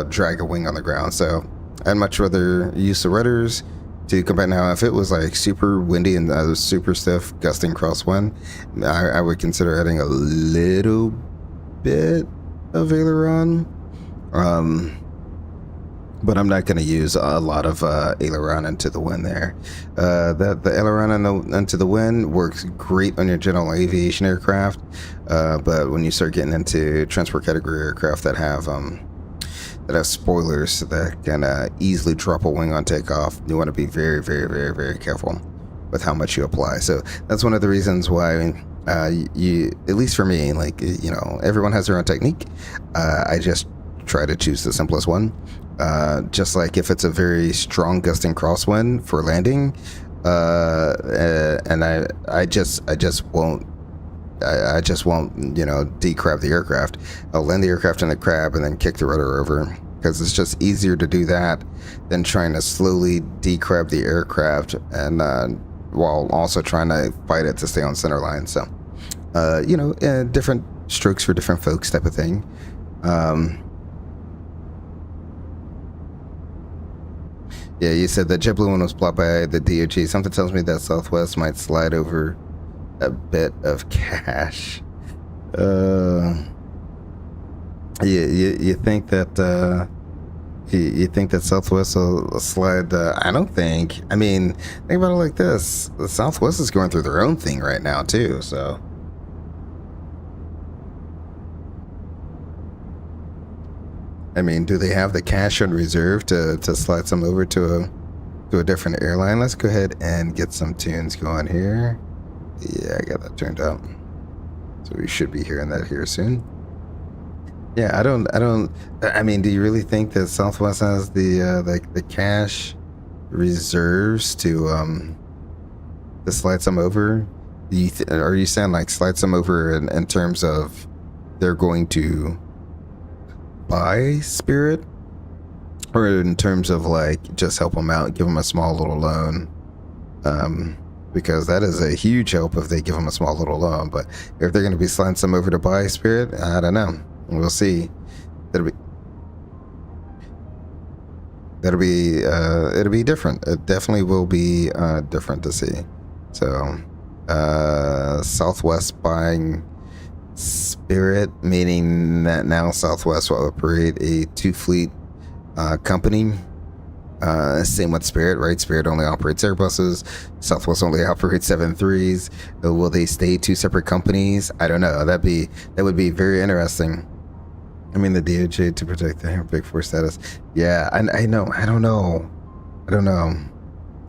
drag a wing on the ground. So I'd much rather use the rudders to combat. Now, if it was like super windy and super stiff, gusting crosswind, I would consider adding a little bit of aileron. But I'm not going to use a lot of aileron into the wind there. The aileron into the wind works great on your general aviation aircraft, but when you start getting into transport category aircraft that have spoilers that can easily drop a wing on takeoff, you want to be very, very, very, very careful with how much you apply. So that's one of the reasons why you, at least for me, like, you know, everyone has their own technique. I just try to choose the simplest one. Just like if it's a very strong gusting crosswind for landing, and I just won't, you know, decrab the aircraft. I'll land the aircraft in the crab and then kick the rudder over, because it's just easier to do that than trying to slowly decrab the aircraft and while also trying to fight it to stay on center line. So, you know, different strokes for different folks type of thing. Yeah, you said that JetBlue one was blocked by the DOG. Something tells me that Southwest might slide over a bit of cash. You think that you think that Southwest will slide? I don't think. I mean, think about it like this: the Southwest is going through their own thing right now too. So. I mean, do they have the cash on reserve to slide some over to a different airline? Let's go ahead and get some tunes going here. Yeah, I got that turned up. So we should be hearing that here soon. Yeah, I mean, do you really think that Southwest has the cash reserves to slide some over? Are you saying like slide some over in terms of they're going to buy Spirit, or in terms of like just help them out, give them a small little loan? Because that is a huge help if they give them a small little loan. But if they're going to be sliding some over to buy Spirit, I don't know. We'll see. It'll be different. It definitely will be different to see. So Southwest buying Spirit, meaning that now Southwest will operate a two-fleet company. Same with Spirit, right? Spirit only operates Airbuses. Southwest only operates 737s. Will they stay two separate companies? I don't know. That would be very interesting. I mean, the DOJ to protect their Big Four status. Yeah, I know. I don't know.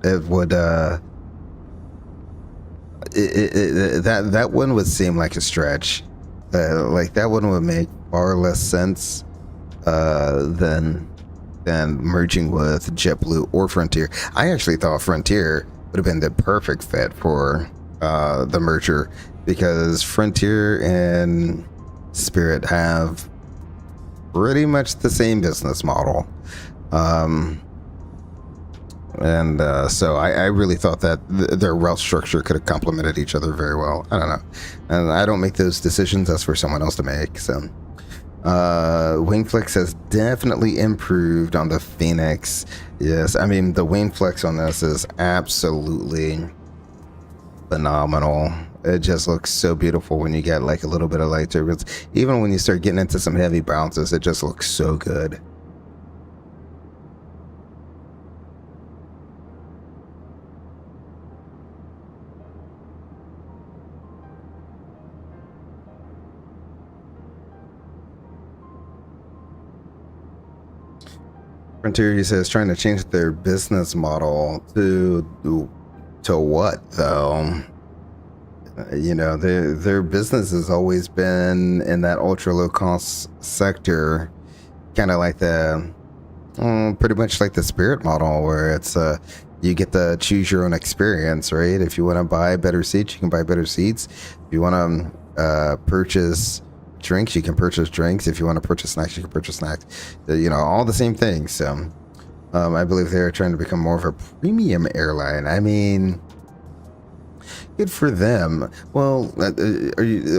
It would that one would seem like a stretch. Like that one would make far less sense than merging with JetBlue or Frontier. I actually thought Frontier would have been the perfect fit for the merger, because Frontier and Spirit have pretty much the same business model. So I really thought that their route structure could have complemented each other very well. I don't know. And I don't make those decisions. That's for someone else to make. So Wingflex has definitely improved on the Fenix. Yes, I mean, the Wingflex on this is absolutely phenomenal. It just looks so beautiful when you get like a little bit of light turbulence. Even when you start getting into some heavy bounces, it just looks so good. Frontier, he says, trying to change their business model to what though? You know, their business has always been in that ultra low cost sector, kind of like the pretty much like the Spirit model, where it's you get to choose your own experience, right? If you want to buy better seats, you can buy better seats. If you want to purchase drinks, you can purchase drinks. If you want to purchase snacks, you can purchase snacks. You know, all the same things. So I believe they're trying to become more of a premium airline. I mean, Good for them. Well,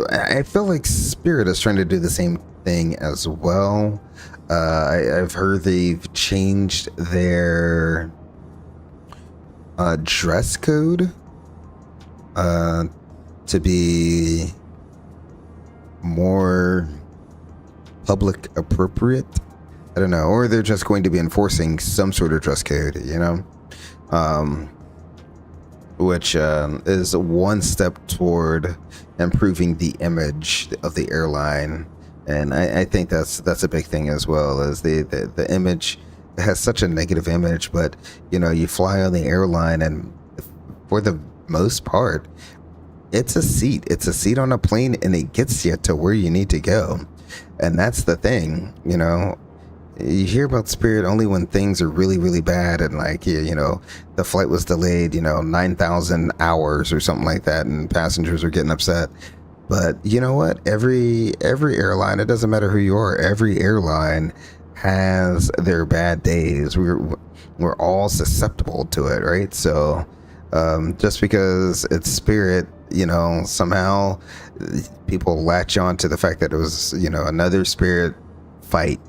I feel like Spirit is trying to do the same thing as well. I've heard they've changed their dress code to be more public appropriate. I don't know, or they're just going to be enforcing some sort of dress code, which is one step toward improving the image of the airline. And I think that's a big thing as well, as the image has such a negative image. But you fly on the airline, and for the most part, it's a seat on a plane, and it gets you to where you need to go. And that's the thing. You hear about Spirit only when things are really, really bad, and the flight was delayed 9,000 hours or something like that, and passengers are getting upset. But you know what? Every airline, it doesn't matter who you are, every airline has their bad days. We're all susceptible to it, right? So just because it's Spirit, somehow people latch on to the fact that it was another Spirit fight,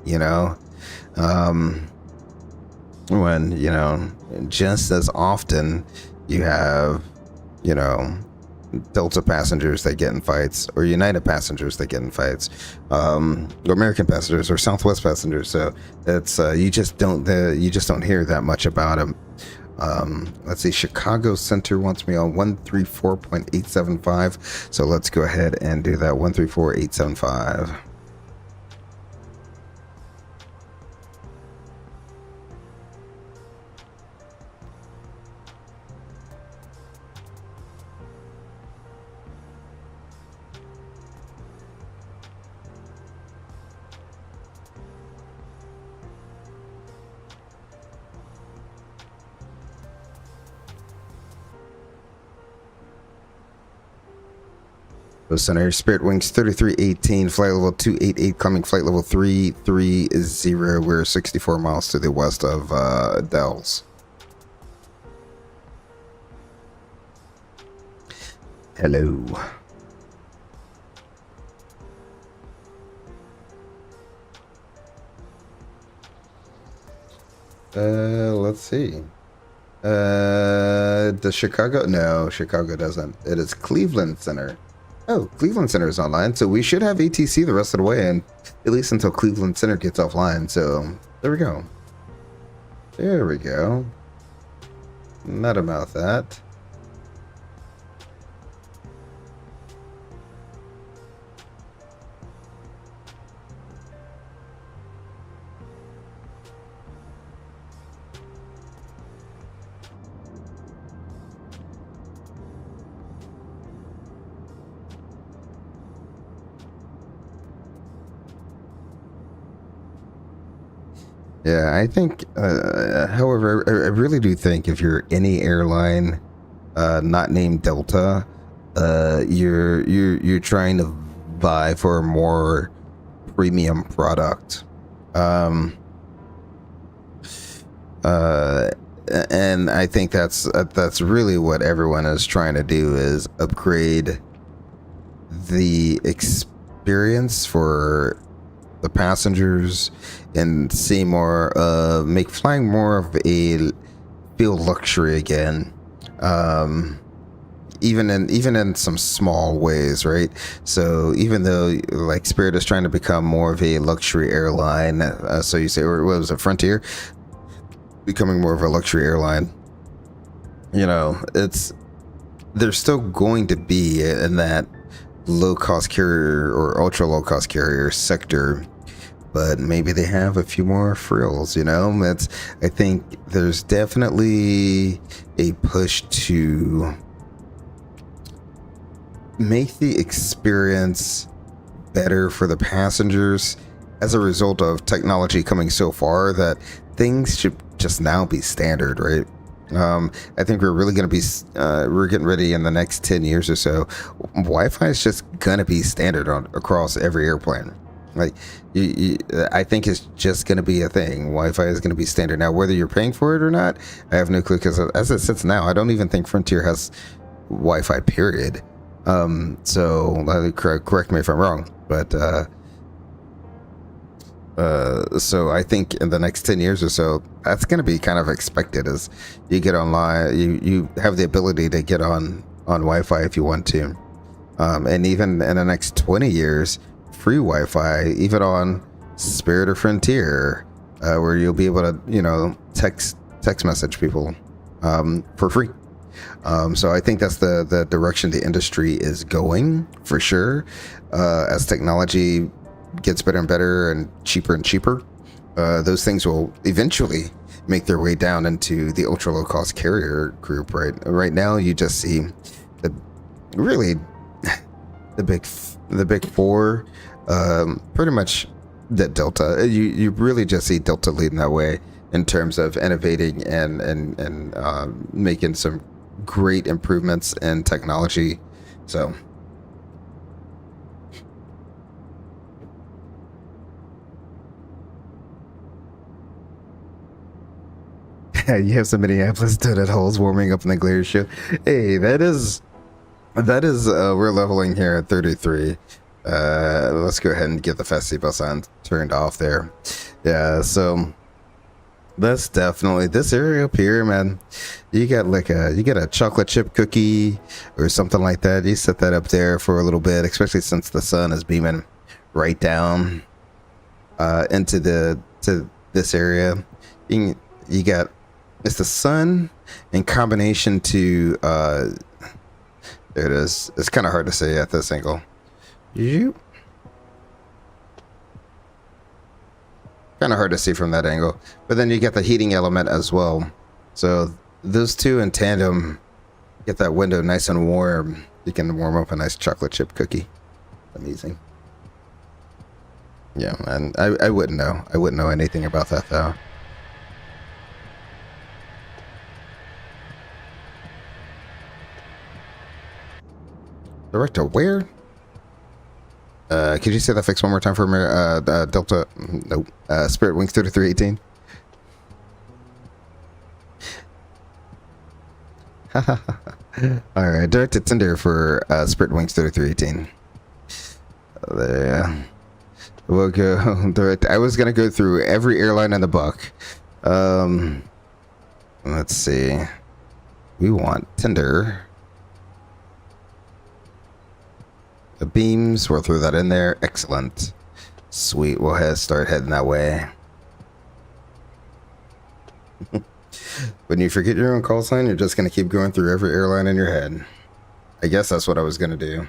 when just as often you have Delta passengers that get in fights, or United passengers that get in fights, or American passengers, or Southwest passengers. So it's you just don't hear that much about them. Let's see, Chicago Center wants me on 134.875, so let's go ahead and do that. 134.875. Center, Spirit Wings 3318, flight level 288, coming flight level 330. We're 64 miles to the west of Dells. Hello. Let's see. Does Chicago? No, Chicago doesn't. It is Cleveland Center. Oh, Cleveland Center is online, so we should have ATC the rest of the way, and at least until Cleveland Center gets offline. So there we go. There we go. Not about that. Yeah, I think, however, I really do think if you're any airline not named Delta, you're trying to vie for a more premium product. And I think that's really what everyone is trying to do, is upgrade the experience for the passengers and see more, make flying more of a feel luxury again. Even in some small ways, right? So even though like Spirit is trying to become more of a luxury airline, so you say, or what was it, Frontier becoming more of a luxury airline, they're still going to be in that low cost carrier or ultra low cost carrier sector, but maybe they have a few more frills. I think there's definitely a push to make the experience better for the passengers as a result of technology coming so far that things should just now be standard, right? I think we're really going to be, we're getting ready in the next 10 years or so. Wi-Fi is just going to be standard across every airplane. Like, I think it's just going to be a thing. Wi-Fi is going to be standard. Now, whether you're paying for it or not, I have no clue, because as it sits now, I don't even think Frontier has Wi-Fi, period. So correct me if I'm wrong, but so I think in the next 10 years or so, that's going to be kind of expected as you get online, you have the ability to get on Wi-Fi if you want to. And even in the next 20 years, free Wi-Fi, even on Spirit or Frontier, where you'll be able to, text message people for free. So I think that's the direction the industry is going for sure. As technology gets better and better and cheaper, those things will eventually make their way down into the ultra low cost carrier group. Right now, you just see the big four, pretty much that Delta. You really just see Delta leading that way in terms of innovating and making some great improvements in technology. So you have some Minneapolis donut holes warming up in the glacier show. Hey, that is we're leveling here at 33. Let's go ahead and get the fast seatbelt sign turned off there. Yeah, so that's definitely this area up here, man. You got a chocolate chip cookie or something like that. You set that up there for a little bit, especially since the sun is beaming right down into this area. You got, it's the sun in combination to there it is. It's kind of hard to say at this angle. Kind of hard to see from that angle, but then you get the heating element as well. So those two in tandem get that window nice and warm. You can warm up a nice chocolate chip cookie. Amazing. Yeah, and I wouldn't know. I wouldn't know anything about that though. Director, where? Could you say that fix one more time for me? Delta, nope. Spirit Wings 3318. All right, directed tender for Spirit Wings 3318. There. We'll go direct. I was gonna go through every airline in the book. Let's see. We want tender. The beams, we'll throw that in there. Excellent. Sweet, we'll start heading that way. When you forget your own call sign, you're just going to keep going through every airline in your head. I guess that's what I was going to do.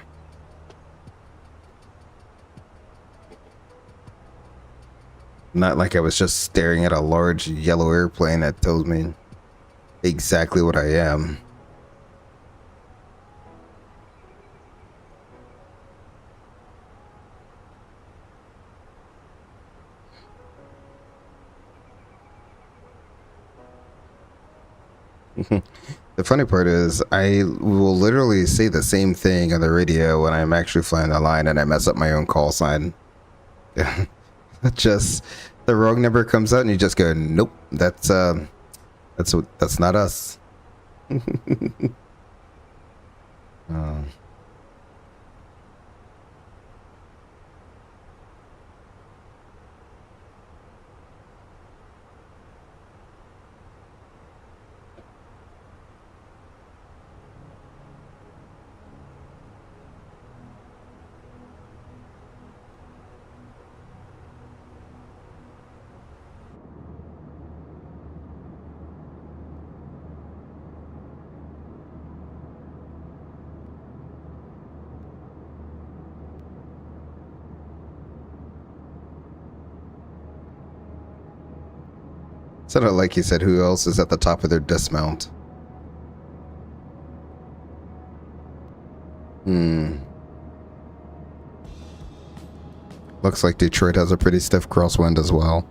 Not like I was just staring at a large yellow airplane that tells me exactly what I am. The funny part is I will literally say the same thing on the radio when I'm actually flying the line and I mess up my own call sign. Just the wrong number comes out and you just go, nope, that's not us. Oh. Sounded like he said, who else is at the top of their dismount? Looks like Detroit has a pretty stiff crosswind as well.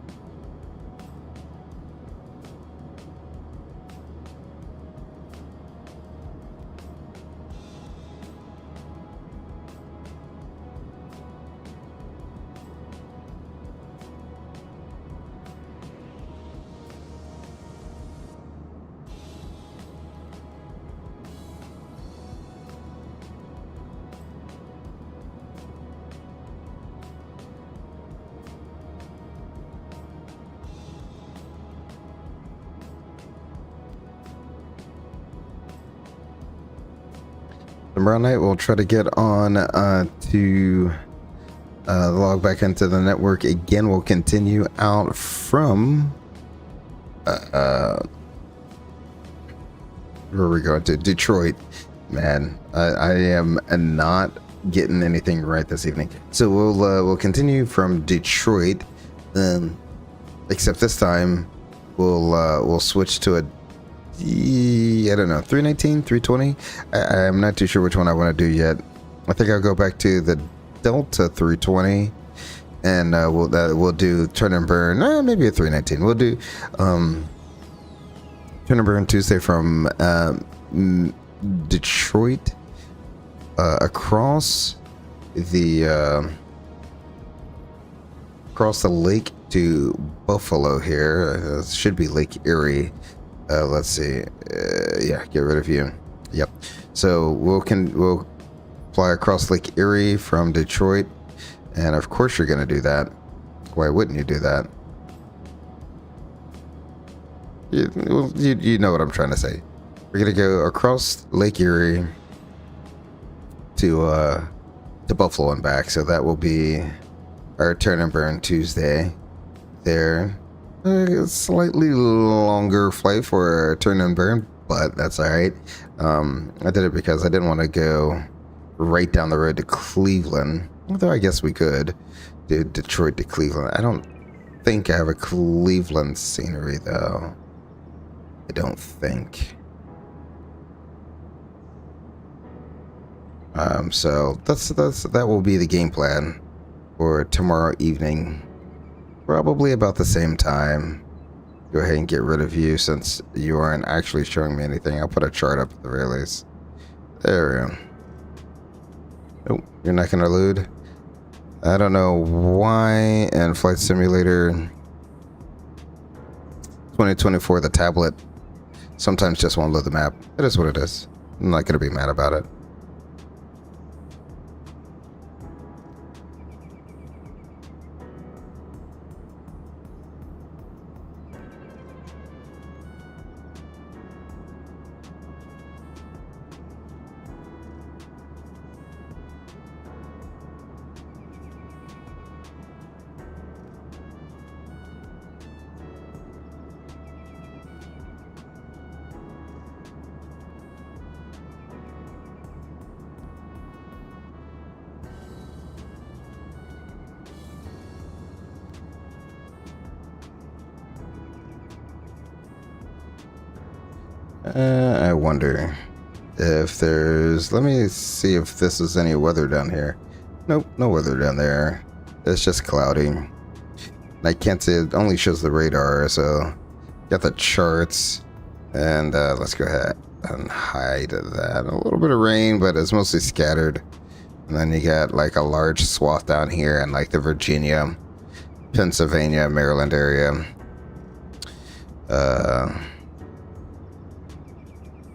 Tomorrow night we'll try to get on to log back into the network again. We'll continue out from where are we going to? Detroit. Man, I am not getting anything right this evening. So we'll continue from Detroit, except this time we'll switch to a I don't know, 319, 320. I'm not too sure which one I want to do yet. I think I'll go back to the Delta 320, and we'll do turn and burn. Maybe a 319. We'll do turn and burn Tuesday from Detroit across the lake to Buffalo here. Should be Lake Erie. Let's see. Yeah, get rid of you. Yep. So we'll fly across Lake Erie from Detroit, and of course you're going to do that. Why wouldn't you do that? You know what I'm trying to say. We're going to go across Lake Erie to Buffalo and back. So that will be our turn and burn Tuesday there. A slightly longer flight for a turn and burn, but that's all right. I did it because I didn't want to go right down the road to Cleveland, although I guess we could do Detroit to Cleveland. I don't think I have a Cleveland scenery though. I don't think. So that will be the game plan for tomorrow evening. Probably about the same time. Go ahead and get rid of you since you aren't actually showing me anything. I'll put a chart up at the very least. There we go. Oh, you're not going to load? I don't know why in Flight Simulator 2024, the tablet sometimes just won't load the map. It is what it is. I'm not going to be mad about it. I wonder if there's... Let me see if this is any weather down here. Nope, no weather down there. It's just cloudy. I can't see, it only shows the radar, so got the charts. And let's go ahead and hide that. A little bit of rain, but it's mostly scattered. And then you got like a large swath down here in like the Virginia, Pennsylvania, Maryland area.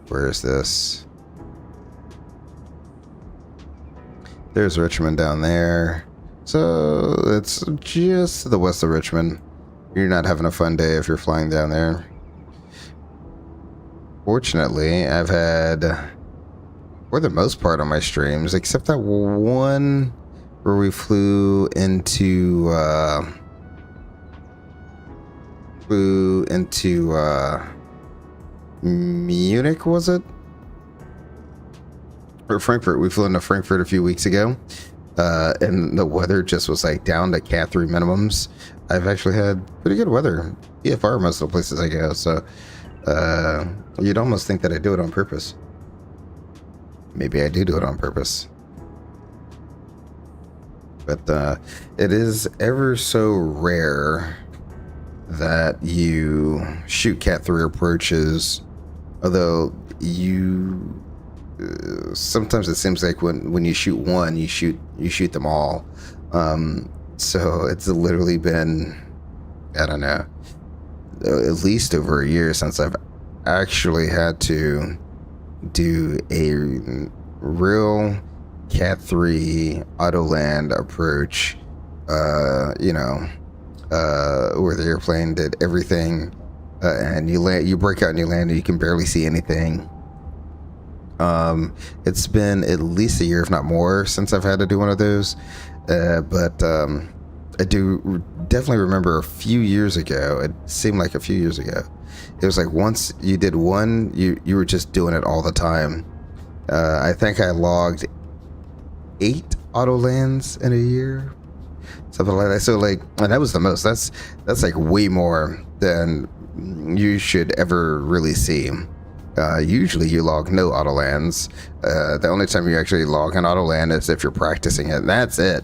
Where is this? There's Richmond down there. So it's just to the west of Richmond. You're not having a fun day if you're flying down there. Fortunately, I've had, for the most part on my streams, except that one where we flew into Munich, was it? Or Frankfurt. We flew into Frankfurt a few weeks ago, and the weather just was like down to Cat 3 minimums. I've actually had pretty good weather, EFR, most of the places I go, so you'd almost think that I do it on purpose. Maybe I do it on purpose. But it is ever so rare that you shoot Cat 3 approaches, although you sometimes it seems like when you shoot one, you shoot them all. So it's literally been, I don't know, at least over a year since I've actually had to do a real Cat 3 auto land approach, where the airplane did everything, and you break out and you land and you can barely see anything. It's been at least a year, if not more, since I've had to do one of those. But I do definitely remember a few years ago. It seemed like a few years ago. It was like once you did one, you were just doing it all the time. I think I logged 8 auto lands in a year, something like that. So like, and that was the most. That's like way more than you should ever really see. Usually you log no auto lands. The only time you actually log an auto land is if you're practicing it, and that's it.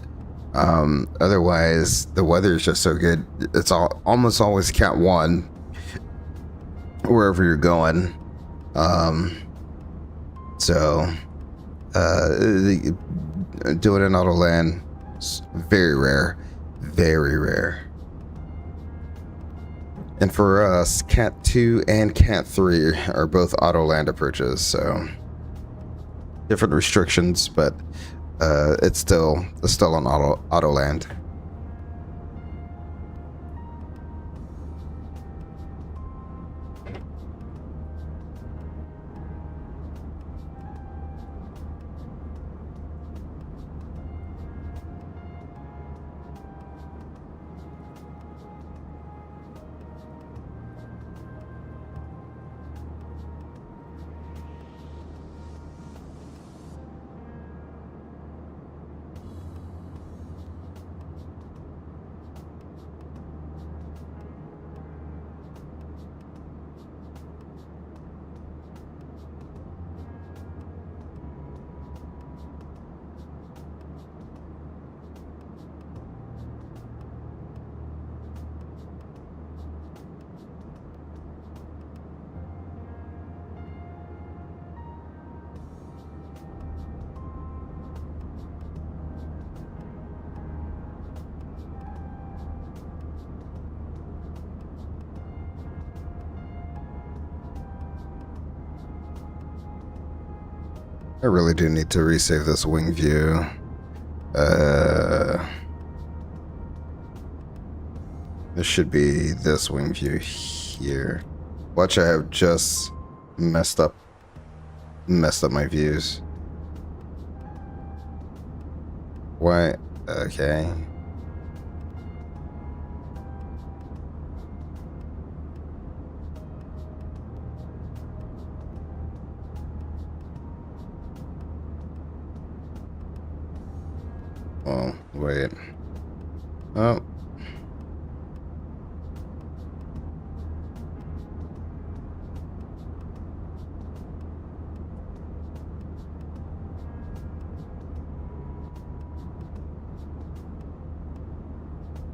Otherwise, the weather is just so good. It's almost always count 1 wherever you're going. Doing an auto land is very rare, very rare. And for us, Cat 2 and Cat 3 are both auto land approaches, so different restrictions, but it's still an auto land. I really do need to resave this wing view. This should be this wing view here. Watch, I have just messed up my views. Why? Okay. Oh, wait. Oh.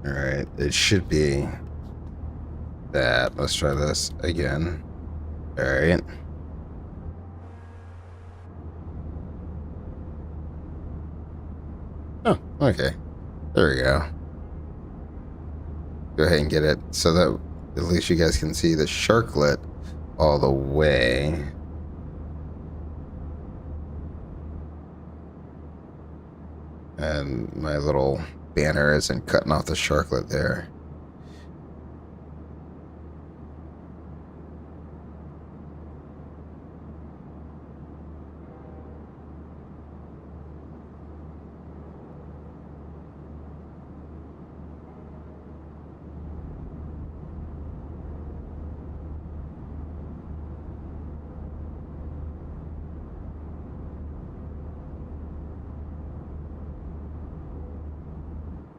All right, it should be that. Let's try this again. All right. Oh, okay. There we go. Go ahead and get it so that at least you guys can see the sharklet all the way. And my little banner isn't cutting off the sharklet there.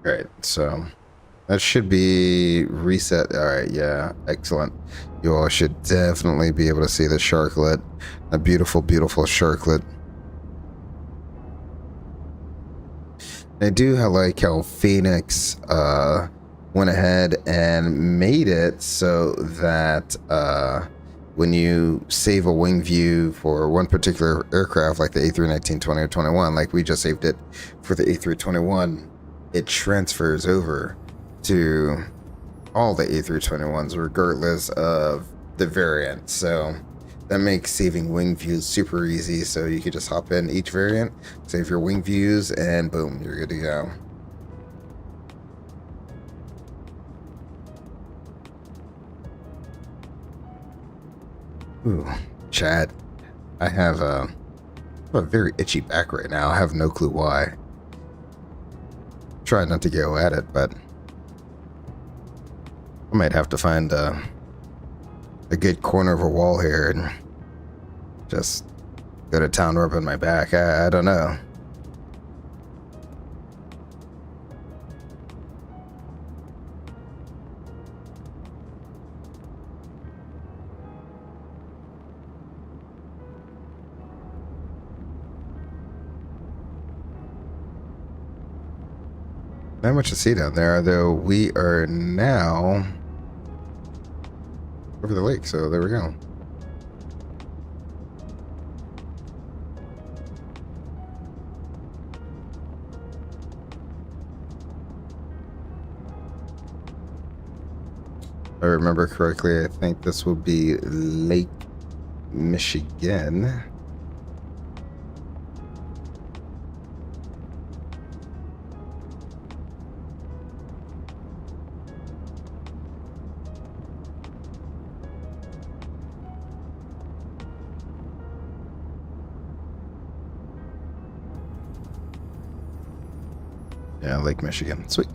All right, so that should be reset. All right, yeah, excellent. You all should definitely be able to see the sharklet, a beautiful, beautiful sharklet. I do like how Fenix went ahead and made it so that when you save a wing view for one particular aircraft, like the A319, 20, or 21, like we just saved it for the A321, it transfers over to all the A321s regardless of the variant. So that makes saving wing views super easy. So you can just hop in each variant, save your wing views, and boom, you're good to go. Ooh, Chad, I have I have a very itchy back right now. I have no clue why. Try not to go at it, but I might have to find a good corner of a wall here and just go to town rubbing my back. I don't know. Not much to see down there, though. We are now over the lake, so there we go. If I remember correctly, I think this will be Lake Michigan. Yeah, Lake Michigan. Sweet.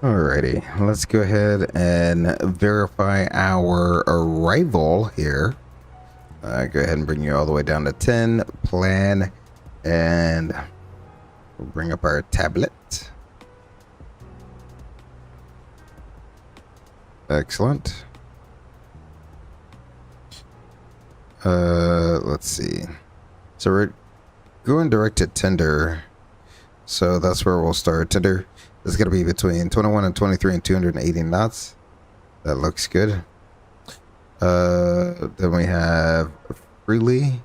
Alrighty, let's go ahead and verify our arrival here. Go ahead and bring you all the way down to 10, plan, and we'll bring up our tablet. Excellent. Let's see. So we're going direct to Tinder. So that's where we'll start. Tinder is going to be between 21 and 23 and 280 knots. That looks good. Then we have Freely.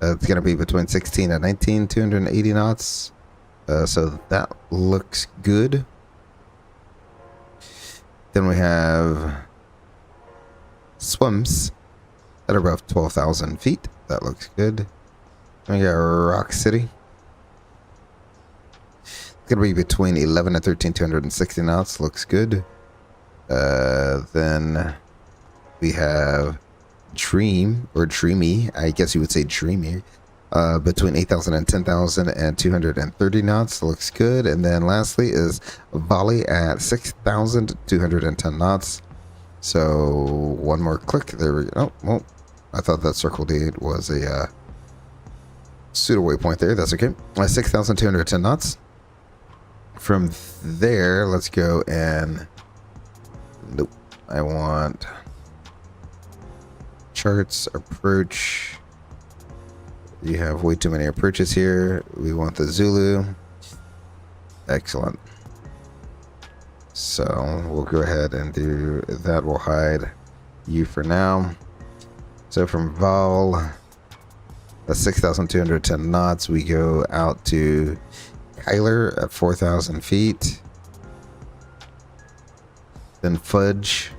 It's going to be between 16 and 19, 280 knots. So that looks good. Then we have Swims at above 12,000 feet. That looks good. Then we got Rock City. It's going to be between 11 and 13, 260 knots. Looks good. Then we have Dream, or Dreamy. I guess you would say Dreamy. Between 8,000 and 10,000 and 230 knots. Looks good. And then lastly is Volley at 6,210 knots. So one more click. There we go. Oh, well, I thought that circle D was a pseudo waypoint there. That's okay. 6,210 knots. From there, let's go and... Nope. I want charts, approach. You have way too many approaches here. We want the Zulu. Excellent. So we'll go ahead and do that. We'll hide you for now. So from Vol, that's 6,210 knots. We go out to Kyler at 4,000 feet. Then Fudge.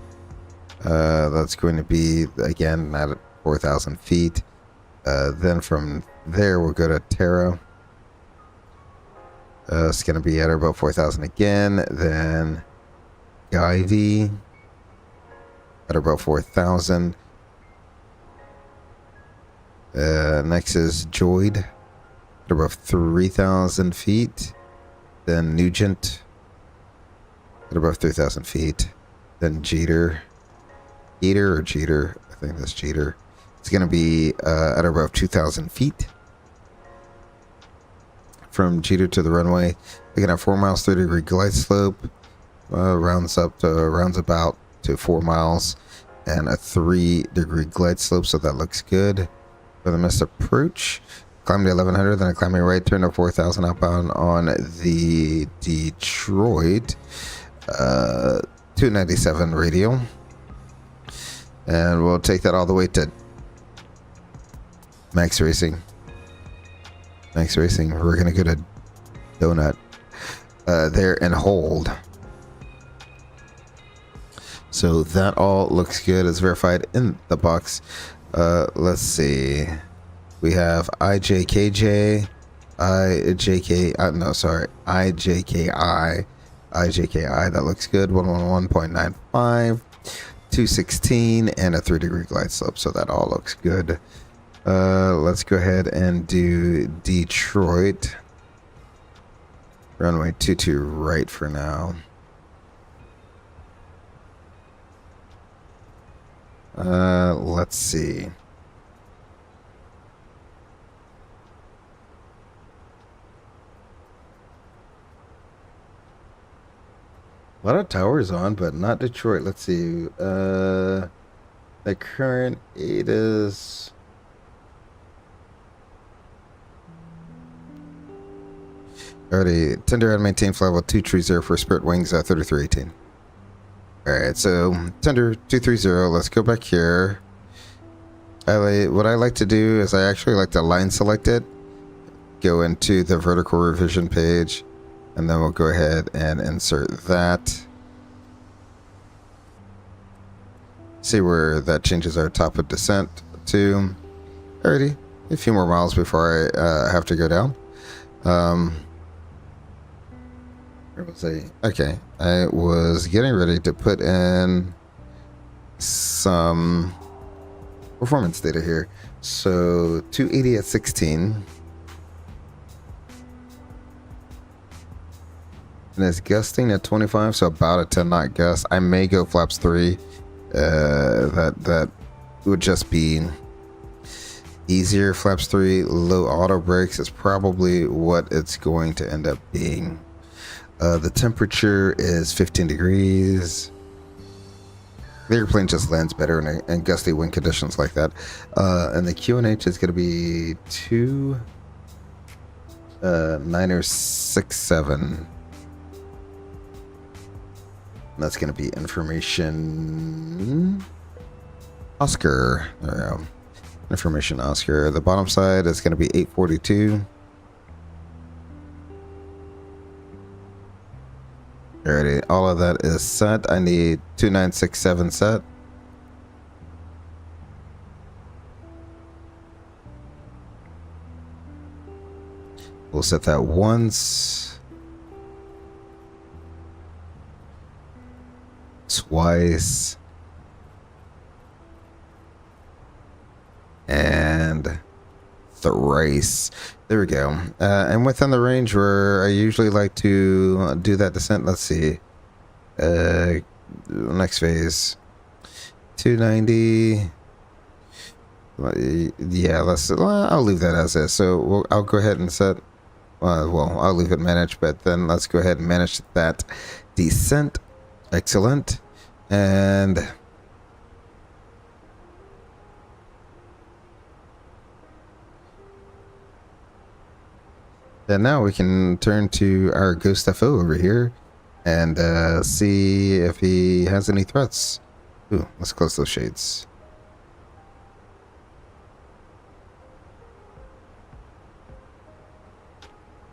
That's going to be, again, at 4,000 feet. Then from there, we'll go to Terra. It's going to be at about 4,000 again. Then Ivy at about 4,000. Next is Joyd at about 3,000 feet. Then Nugent at about 3,000 feet. Then Jeter. Or Jeter. I think that's Jeter. It's going to be at about 2,000 feet. From Jeter to the runway, we can have 4 miles, 30-degree glide slope. Rounds about to 4 miles and a 3-degree glide slope, so that looks good. For the missed approach, climb to 1100, then climb a right turn to 4,000 outbound on the Detroit 297 radial. And we'll take that all the way to Max Racing. We're going to go to Donut there and hold. So that all looks good. It's verified in the box. Let's see. We have IJKJ, IJKI, IJKI, that looks good. 111.95, 216, and a 3-degree glide slope. So that all looks good. Let's go ahead and do Detroit. Runway 22 right for now. Let's see. A lot of towers on, but not Detroit. Let's see. The current 8 is... Already, tender and maintain flight level 230 for Spirit Wings 3318. Alright, so tender 230, let's go back here. What I like to do is I actually like to line select it, go into the vertical revision page, and then we'll go ahead and insert that. See where that changes our top of descent to. Alrighty, a few more miles before I have to go down. Where was I? Okay, I was getting ready to put in some performance data here. So 280 at 16. And it's gusting at 25, so about a 10 knot gust. I may go flaps 3. That would just be easier. Flaps 3, low auto brakes is probably what it's going to end up being. The temperature is 15 degrees. The airplane just lands better in gusty wind conditions like that. And the QNH is going to be 29067. That's going to be information Oscar. There we go. Information Oscar. The bottom side is going to be 842. Alrighty, all of that is set. I need 2967 set. We'll set that once. Twice. And thrice. There we go. And within the range where I usually like to do that descent, let's see. Next phase. 290. Yeah, I'll leave that as is. So I'll go ahead and set. Well, I'll leave it managed, but then let's go ahead and manage that descent. Excellent. And then now we can turn to our Ghost FO over here and see if he has any threats. Ooh, let's close those shades.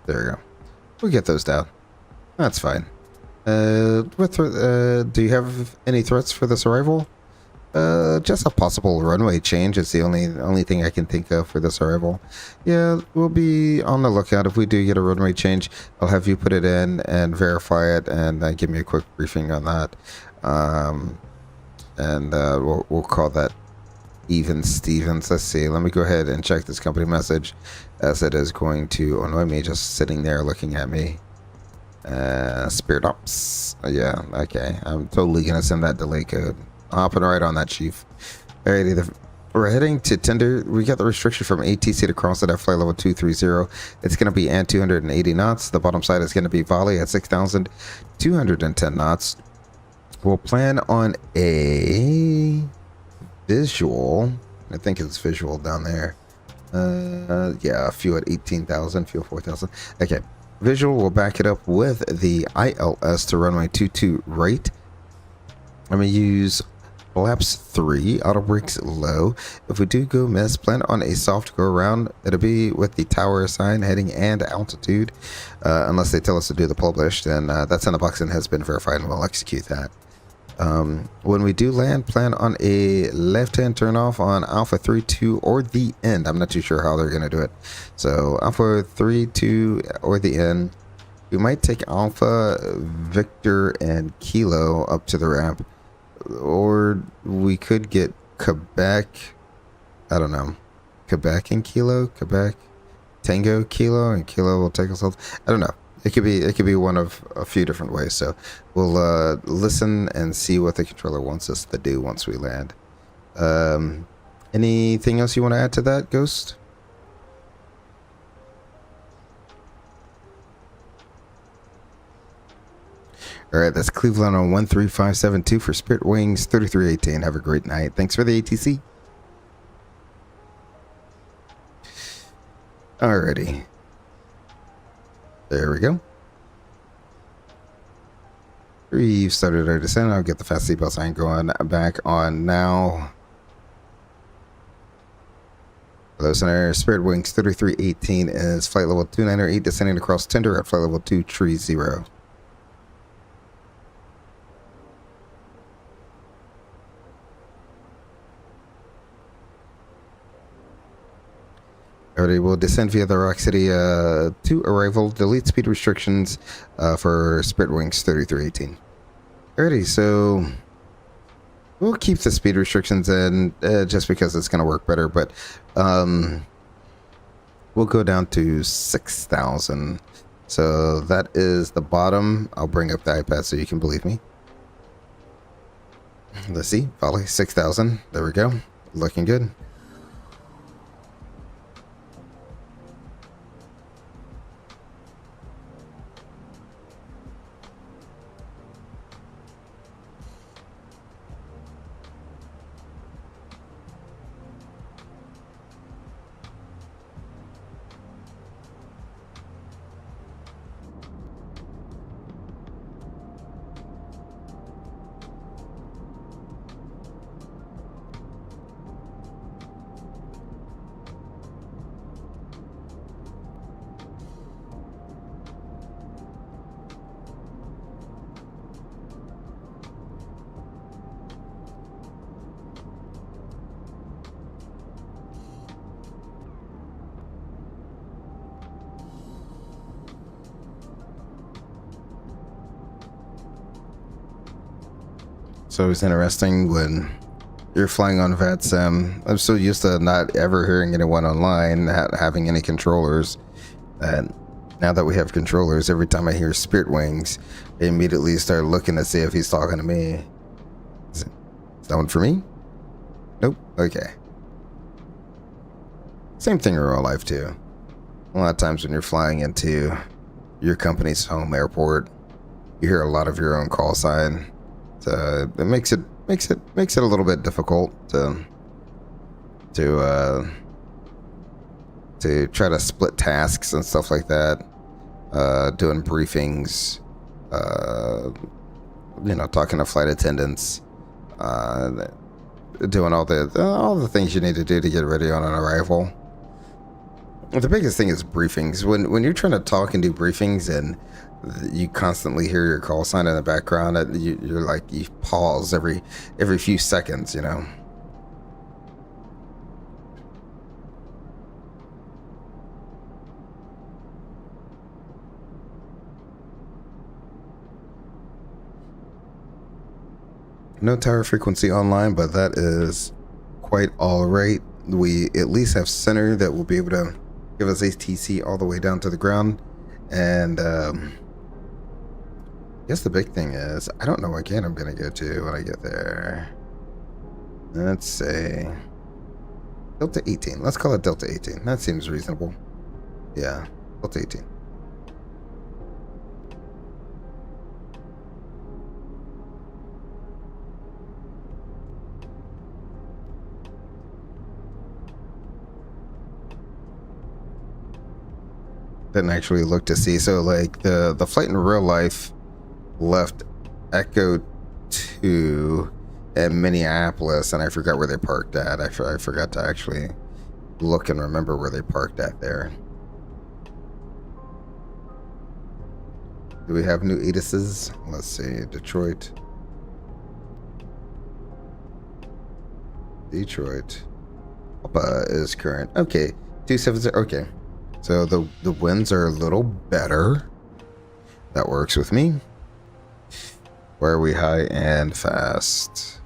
There we go. We'll get those down. That's fine. Do you have any threats for this arrival? Just a possible runway change is the only thing I can think of for this arrival. Yeah, we'll be on the lookout. If we do get a runway change, I'll have you put it in and verify it, and give me a quick briefing on that. We'll call that Even Stevens. Let's see. Let me go ahead and check this company message, as it is going to annoy me just sitting there looking at me. Spirit Ops. Yeah, okay. I'm totally gonna send that delay code. Hopping right on that, Chief. Alrighty, we're heading to tender. We got the restriction from ATC to cross it at flight level 230. It's going to be at 280 knots. The bottom side is going to be volley at 6,210 knots. We'll plan on a visual. I think it's visual down there. Yeah, fuel at 18,000, fuel 4,000. Okay, visual. We'll back it up with the ILS to runway 22 right. I'm going to use flaps 3, auto brakes low. If we do go miss, plan on a soft go around. It'll be with the tower assigned, heading and altitude. Unless they tell us to do the published, then that's in the box and has been verified, and we'll execute that. When we do land, plan on a left-hand turnoff on Alpha 3-2 or the end. I'm not too sure how they're going to do it. So Alpha 3-2 or the end. We might take Alpha, Victor, and Kilo up to the ramp. Or we could get Quebec. I don't know. Quebec and Kilo? Quebec? Tango, Kilo, and Kilo will take us all. I don't know. It could be one of a few different ways. So we'll listen and see what the controller wants us to do once we land. Anything else you want to add to that, Ghost? All right, that's Cleveland on 13572 for Spirit Wings 3318. Have a great night. Thanks for the ATC. Alrighty. There we go. We've started our descent. I'll get the fast seatbelt sign going back on now. Hello, Center. Spirit Wings 3318 is flight level 298 descending across tender at flight level 230. Alrighty, we'll descend via the Rock City to arrival. Delete speed restrictions for Spirit Wings 3318. Alrighty, so we'll keep the speed restrictions in just because it's going to work better, but we'll go down to 6,000. So that is the bottom. I'll bring up the iPad so you can believe me. Let's see, volley 6,000. There we go. Looking good. So it's interesting when you're flying on VATSIM. I'm so used to not ever hearing anyone online having any controllers. And now that we have controllers, every time I hear Spirit Wings, I immediately start looking to see if he's talking to me. Is that one for me? Nope. Okay. Same thing in real life too. A lot of times when you're flying into your company's home airport, you hear a lot of your own call sign. It makes it a little bit difficult to try to split tasks and stuff like that. Doing briefings, talking to flight attendants, doing all the things you need to do to get ready on an arrival. The biggest thing is briefings. When you're trying to talk and do briefings and you constantly hear your call sign in the background, you're like, you pause every few seconds, No tower frequency online, but that is quite all right. We at least have center that will be able to give us ATC all the way down to the ground. And I guess the big thing is, I don't know what gate I'm going to go to when I get there. Let's say Delta 18. Let's call it Delta 18. That seems reasonable. Yeah, Delta 18. Didn't actually look to see. So like the flight in real life left Echo 2 at Minneapolis, and I forgot where they parked at. I forgot to actually look and remember where they parked at there. Do we have new ATISs? Let's see. Detroit. Papa is current. Okay. 270. Okay. So the winds are a little better. That works with me. Where are we high and fast?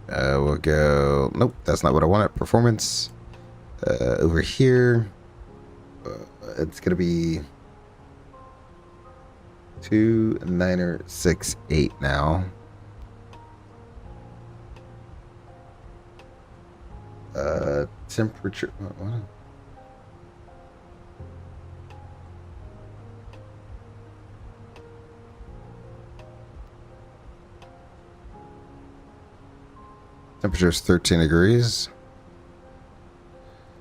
We'll go... Nope, that's not what I wanted. Performance. Over here. It's going to be 2968 now. Temperature... What? Temperature is 13 degrees.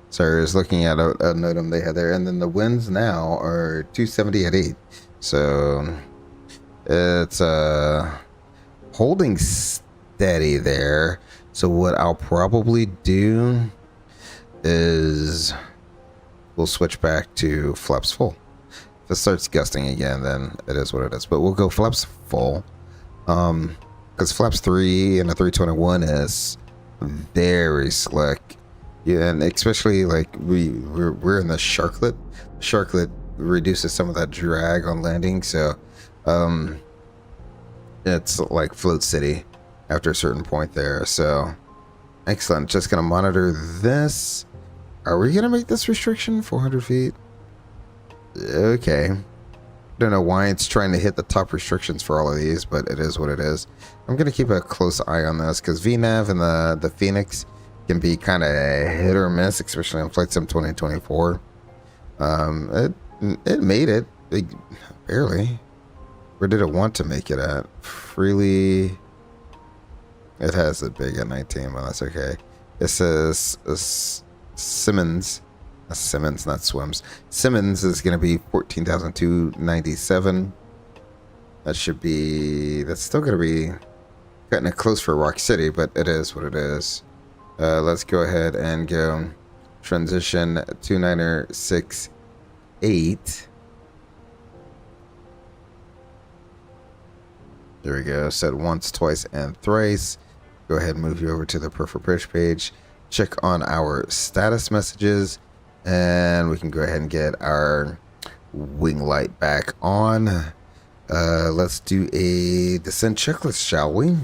Sorry, I was looking at a NOTAM they had there. And then the winds now are 270 at 8. So it's holding steady there. So what I'll probably do is we'll switch back to flaps full. If it starts gusting again, then it is what it is. But we'll go flaps full. Because flaps 3 and a 321 is very slick. Yeah, and especially like we're in the sharklet. Sharklet reduces some of that drag on landing, so it's like float city after a certain point there. So excellent. Just gonna monitor this. Are we gonna make this restriction 400 feet? Okay. Don't know why it's trying to hit the top restrictions for all of these, but it is what it is. I'm going to keep a close eye on this because VNAV and the Fenix can be kind of hit or miss, especially on Flight Sim 2024. It made it. Barely. Where did it want to make it at? Freely. It has it big at 19, but that's okay. It says Simmons. Simmons, not Swims. Simmons is going to be 14,297. That should be... That's still going to be cutting it close for Rock City, but it is what it is. Let's go ahead and go transition 2968. There we go. Set once, twice, and thrice. Go ahead and move you over to the Perf Approach page. Check on our status messages. And we can go ahead and get our wing light back on. Let's do a descent checklist, shall we?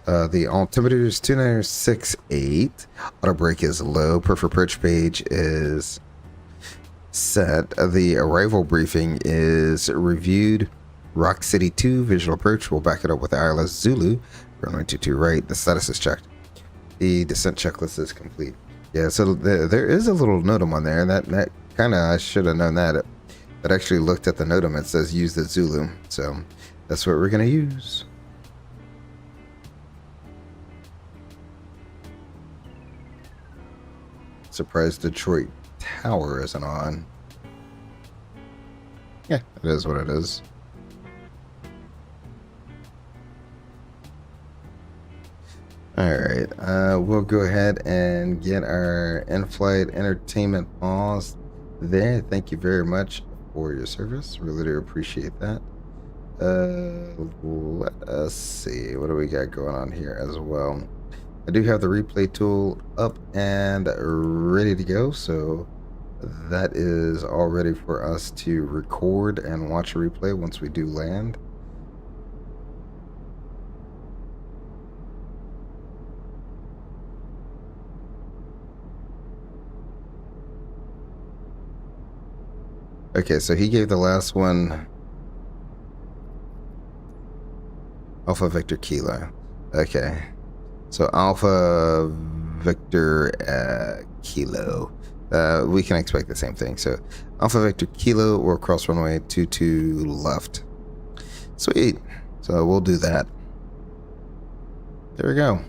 The altimeter is 2968. Auto brake is low. Perf Approach page is set. The arrival briefing is reviewed. Rock City 2 visual approach. We'll back it up with ILS Zulu. Runway 22 right. The status is checked. The descent checklist is complete. Yeah, so there is a little NOTAM on there, and that kind of, I should have known that. It actually looked at the NOTAM. It says use the Zulu, so that's what we're going to use. Surprised Detroit Tower isn't on. Yeah, it is what it is. Alright, we'll go ahead and get our in-flight entertainment paused there. Thank you very much for your service. Really do appreciate that. Let us see. What do we got going on here as well? I do have the replay tool up and ready to go, so that is all ready for us to record and watch a replay once we do land. Okay, so he gave the last one Alpha Victor Kilo. Okay, so Alpha Victor Kilo. We can expect the same thing. So Alpha Victor Kilo or cross runway 22 left. Sweet. So we'll do that. There we go.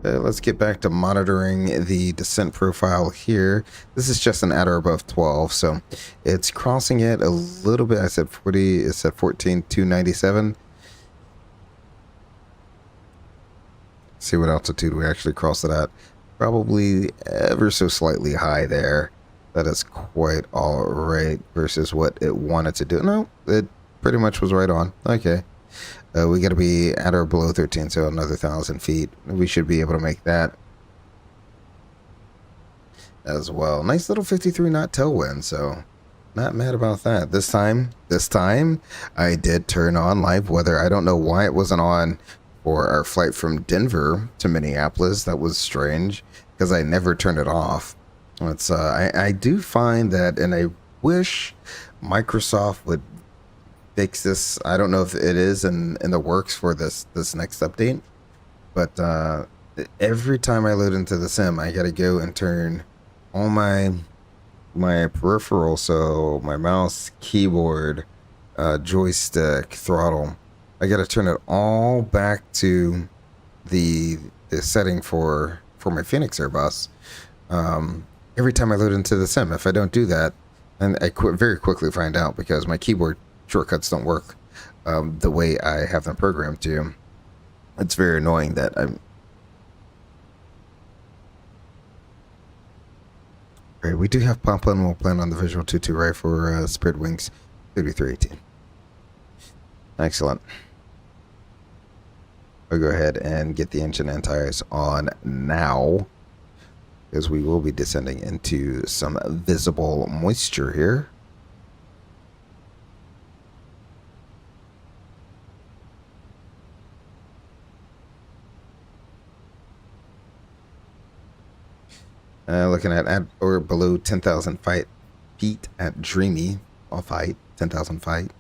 Let's get back to monitoring the descent profile here. This is just an at or above 12, so it's crossing it a little bit. I said 40, it's at 14,297. See what altitude we actually crossed it at. Probably ever so slightly high there. That is quite all right versus what it wanted to do. No, it pretty much was right on. Okay. We got to be at or below 13, so another 1,000 feet. We should be able to make that. as well. Nice little 53 knot tailwind, so not mad about that. This time, I did turn on live weather. I don't know why it wasn't on for our flight from Denver to Minneapolis. That was strange because I never turned it off. It's I do find that, and I wish Microsoft would fix this. I don't know if it is in the works for this next update, but every time I load into the sim, I gotta go and turn all my peripheral, so my mouse, keyboard, joystick, throttle. I gotta turn it all back to the setting for my Fenix Airbus. Every time I load into the sim, if I don't do that, and I very quickly find out because my keyboard shortcuts don't work the way I have them programmed to. It's very annoying that I'm. Right, we do have pop and we'll plan on the visual 2-2 right for Spirit Wings 3318. Excellent. I'll go ahead and get the engine and tires on now, because we will be descending into some visible moisture here. Looking at or below 10,000 feet at Dreamy, off height, 10,000 feet.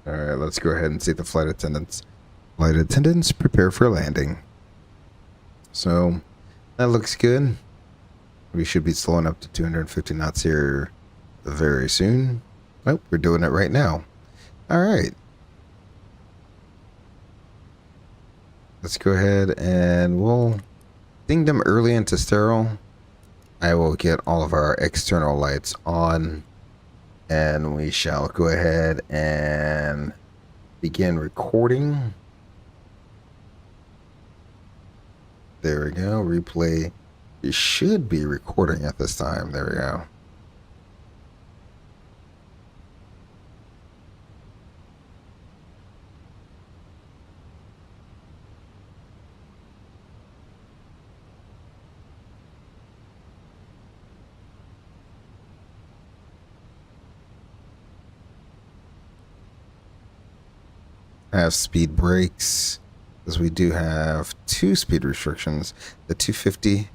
All right, let's go ahead and see the flight attendants. Flight attendants, prepare for landing. So that looks good. We should be slowing up to 250 knots here very soon. Oh, we're doing it right now. All right. Let's go ahead and we'll ding them early into sterile. I will get all of our external lights on, and we shall go ahead and begin recording. There we go. Replay. It should be recording at this time. There we go. Have speed brakes, because we do have 2 speed restrictions. The 250.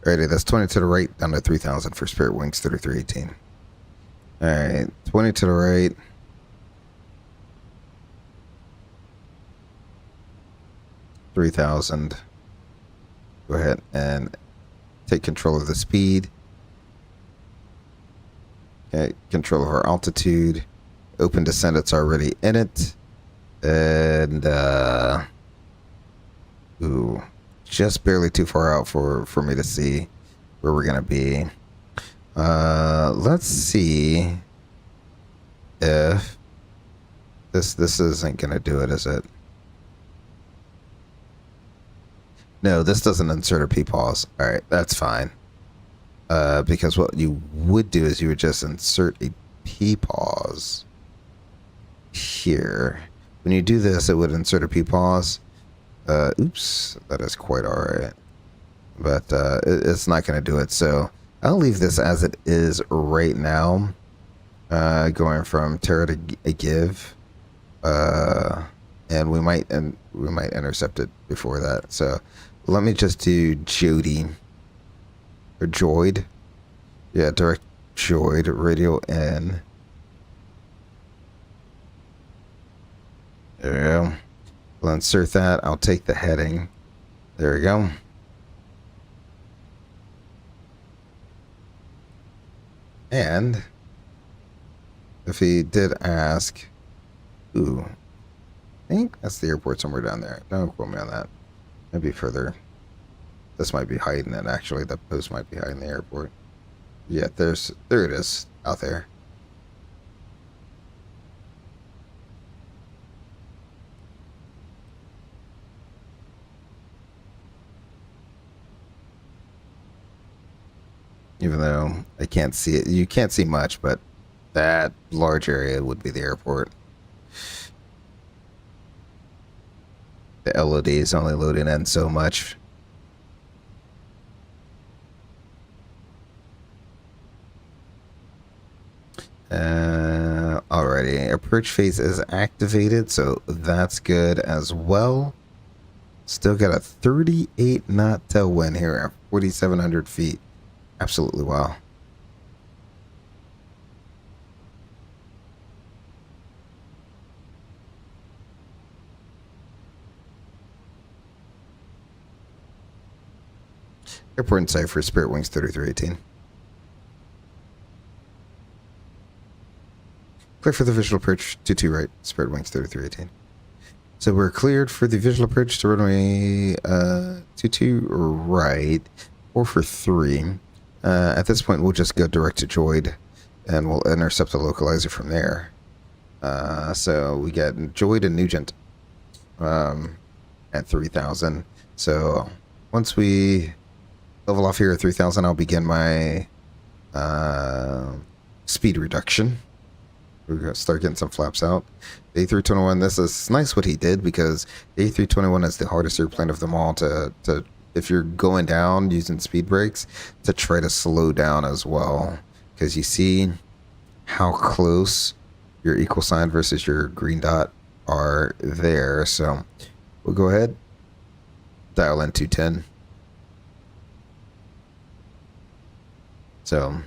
Alrighty, that's 20 to the right, down to 3,000 for Spirit Wings 3318. Alright, 20 to the right. $3,000. Go ahead and take control of the speed. Okay, control of our altitude. Open descent, it's already in it. And ooh, just barely too far out for me to see where we're gonna be. Let's see if this isn't gonna do it, is it? No, this doesn't insert a P-pause. All right, that's fine. Because what you would do is you would just insert a P-pause here. When you do this, it would insert a P-pause. Oops, that is quite all right. But it's not going to do it. So I'll leave this as it is right now. Going from Terra to a give. And we might intercept it before that. So let me just do Jody. Or Joid. Yeah, direct Joid, radial N. There we go. We'll insert that. I'll take the heading. There we go. And if he did ask, ooh, I think that's the airport somewhere down there. Don't quote me on that. Maybe further. This might be hiding it, actually. The post might be hiding the airport. Yeah, there it is out there. Even though I can't see it, you can't see much, but that large area would be the airport. The LOD is only loading in so much. Alrighty, approach phase is activated, so that's good as well. Still got a 38 knot tailwind here at 4,700 feet. Absolutely wow. Airport in sight for Spirit Wings 3318. Clear for the visual approach, 22 right, Spirit Wings 3318. So we're cleared for the visual approach to runway 22 right, or for 3. At this point, we'll just go direct to Droid, and we'll intercept the localizer from there. So we get Droid and Nugent at 3,000. So once we level off here at 3,000, I'll begin my speed reduction. We're going to start getting some flaps out. The A321, this is nice what he did, because the A321 is the hardest airplane of them all to if you're going down using speed brakes, to try to slow down as well. Because you see how close your equal sign versus your green dot are there. So we'll go ahead, dial in 210. So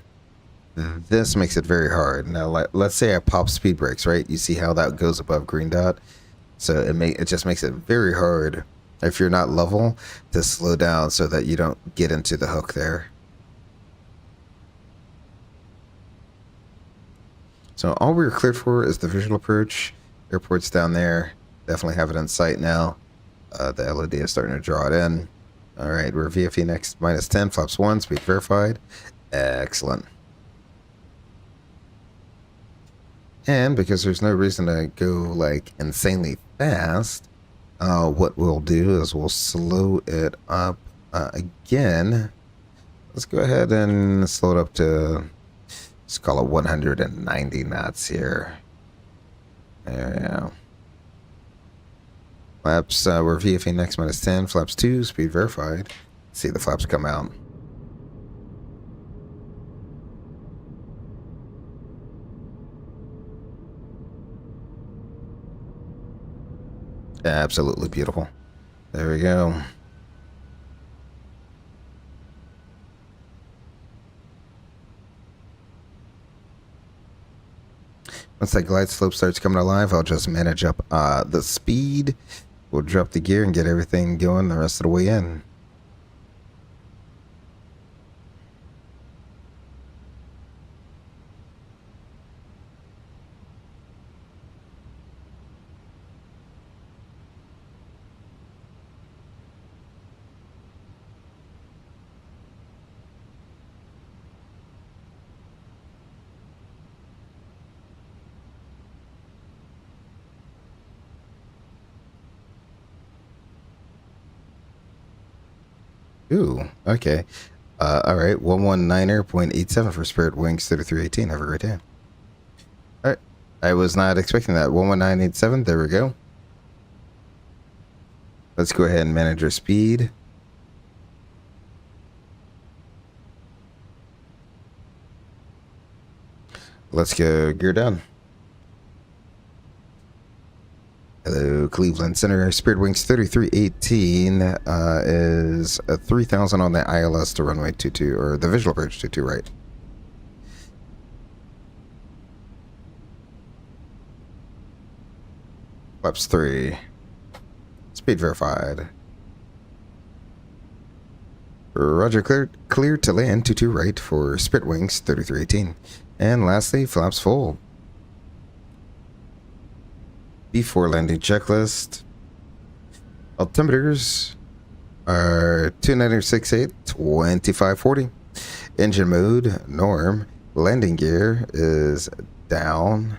this makes it very hard. Now, let's say I pop speed brakes, right? You see how that goes above green dot? So it just makes it very hard, if you're not level, to slow down so that you don't get into the hook there. So all we're cleared for is the visual approach. Airport's down there. Definitely have it in sight now. The LOD is starting to draw it in. All right, we're VFE next -10, flaps 1, speed verified. Excellent. And because there's no reason to go like insanely fast, what we'll do is we'll slow it up again. Let's go ahead and slow it up to, let's call it 190 knots here. There we go. Flaps, we're VFA next -10, flaps 2, speed verified. See the flaps come out. Absolutely beautiful. There we go. Once that glide slope starts coming alive, I'll just manage up the speed. We'll drop the gear and get everything going the rest of the way in. Ooh, okay. All right, 119er.87 for Spirit Wings 3318. Have a great day. All right, I was not expecting that. 11987, there we go. Let's go ahead and manage our speed. Let's go gear down. Hello, Cleveland Center. Spirit Wings 3318 is a 3,000 on the ILS to runway 22, or the visual approach 22 right. Flaps 3. Speed verified. Roger, clear to land 22 right for Spirit Wings 3318. And lastly, flaps full. Before landing checklist. Altimeters are 2968, 2540. Engine mode, norm. Landing gear is down.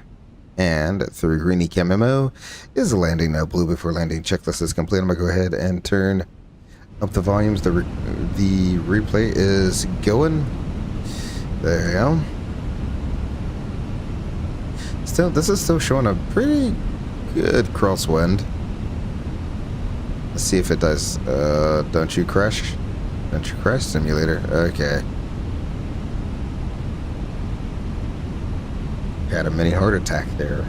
And through Greenie Camo is landing now blue before landing. Checklist is complete. I'm going to go ahead and turn up the volumes. The replay is going. There you go. Still, this is still showing a pretty good crosswind. Let's see if it does. Don't you crash? Don't you crash, simulator? Okay. Had a mini heart attack there.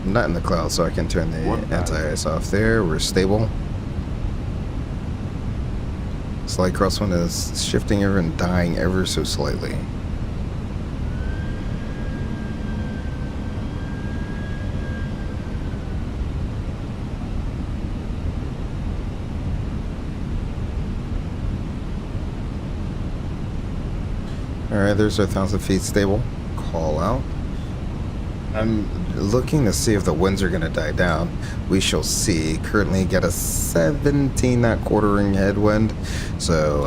Not in the cloud, so I can turn the anti-ice off there. We're stable. Slight crosswind is shifting ever and dying ever so slightly. Alright, there's our 1,000 feet stable. Call out. I'm looking to see if the winds are going to die down. We shall see. Currently get a 17 knot quartering headwind. So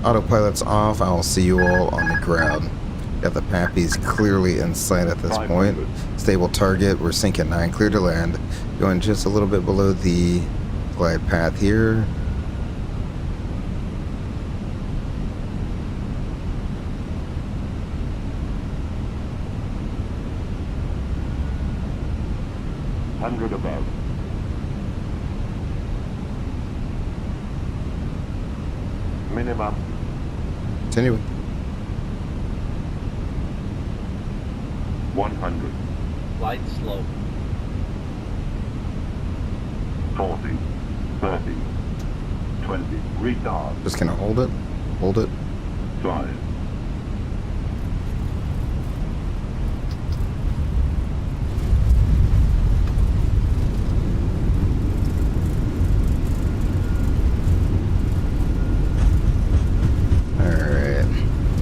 autopilot's off. I'll see you all on the ground. Got the Pappies clearly in sight at this point. Stable target. We're sinking 9. Clear to land. Going just a little bit below the glide path here. Above. Minimum. Continue. 100. Light slope. 40. 30. 20. Retard. Just gonna hold it. Hold it. 5.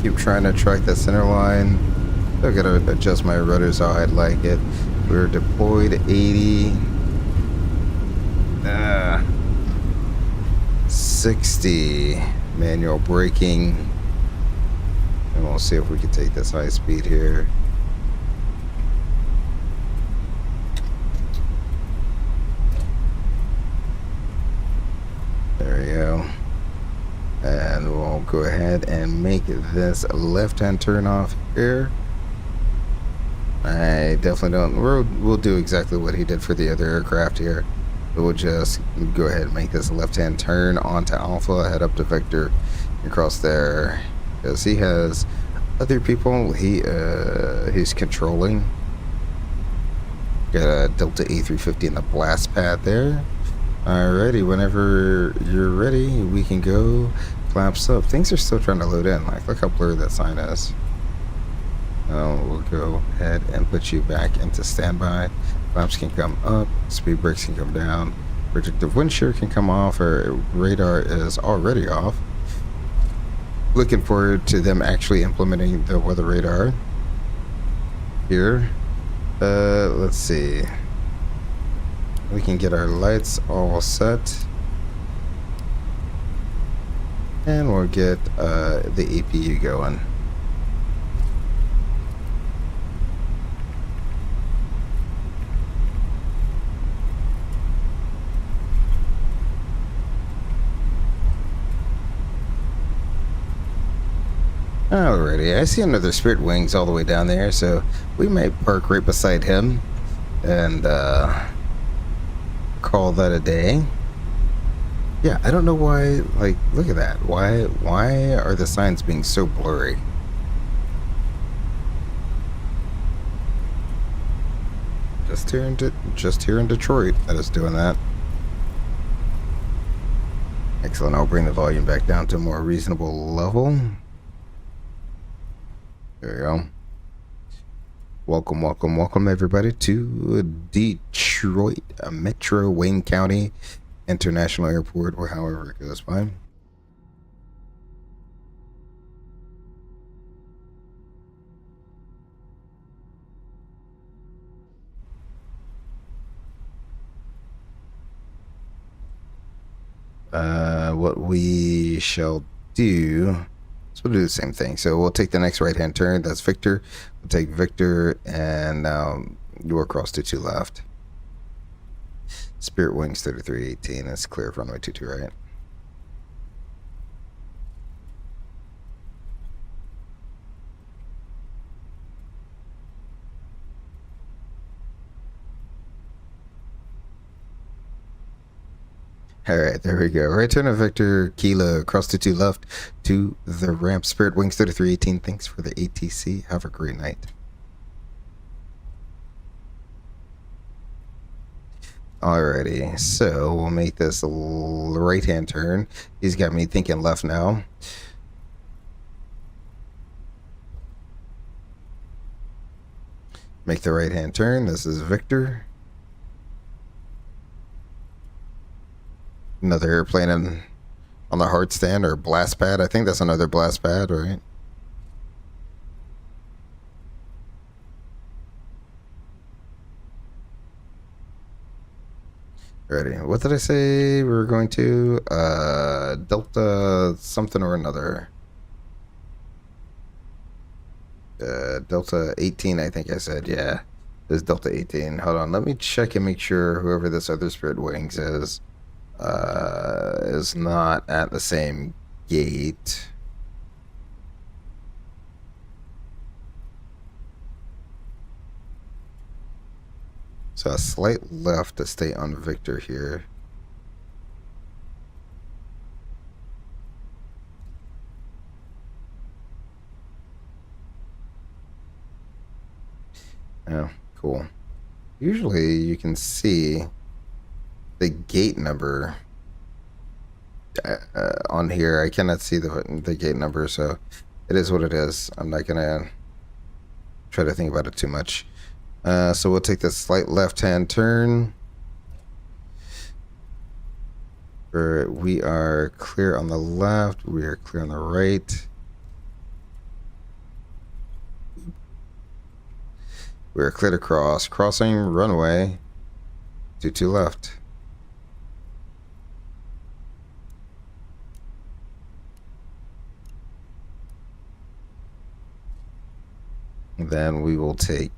Keep trying to track the center line. Still gotta adjust my rudders how I'd like it. We're deployed 80. 60. Manual braking. And we'll see if we can take this high speed here. There we go. And we'll go ahead and make this left-hand turn off here. I definitely don't. We'll do exactly what he did for the other aircraft here. We'll just go ahead and make this left-hand turn onto Alpha, head up to Victor, across there, because he has other people he's controlling. Got a Delta A350 in the blast pad there. Alrighty, whenever you're ready, we can go. Flaps up. Things are still trying to load in. Like, look how blurry that sign is. We'll go ahead and put you back into standby. Flaps can come up. Speed brakes can come down. Predictive wind shear can come off. Our radar is already off. Looking forward to them actually implementing the weather radar here. Let's see. We can get our lights all set. And we'll get the APU going. Alrighty, I see another Spirit Wings all the way down there, so we might park right beside him and call that a day. Yeah, I don't know why, like, look at that. Why are the signs being so blurry? Just here in Detroit that is doing that. Excellent, I'll bring the volume back down to a more reasonable level. There we go. Welcome, welcome, welcome, everybody, to Detroit Metro Wayne County International Airport, or however it goes by. What we shall do, so we'll do the same thing. So we'll take the next right-hand turn. That's Victor. We'll take Victor and go across to 2 left. Spirit Wings 3318. That's clear runway 22 right. All right, there we go. Right turn of Victor, Kilo, across to 2 left to the ramp. Spirit Wings 3318. Thanks for the ATC. Have a great night. Alrighty, so we'll make this a right-hand turn. He's got me thinking left now. Make the right-hand turn. This is Victor. Another airplane on the hard stand or blast pad. I think that's another blast pad, right? Ready. What did I say we were going to? Delta something or another. Delta 18, I think I said. Yeah, there's Delta 18. Hold on. Let me check and make sure whoever this other Spirit Wings is not at the same gate. So a slight left to stay on Victor here. Oh, cool. Usually you can see the gate number on here. I cannot see the gate number, so it is what it is. I'm not gonna try to think about it too much. So we'll take this slight left-hand turn. We are clear on the left. We are clear on the right. We are cleared across. Crossing runway 22 left. And then we will take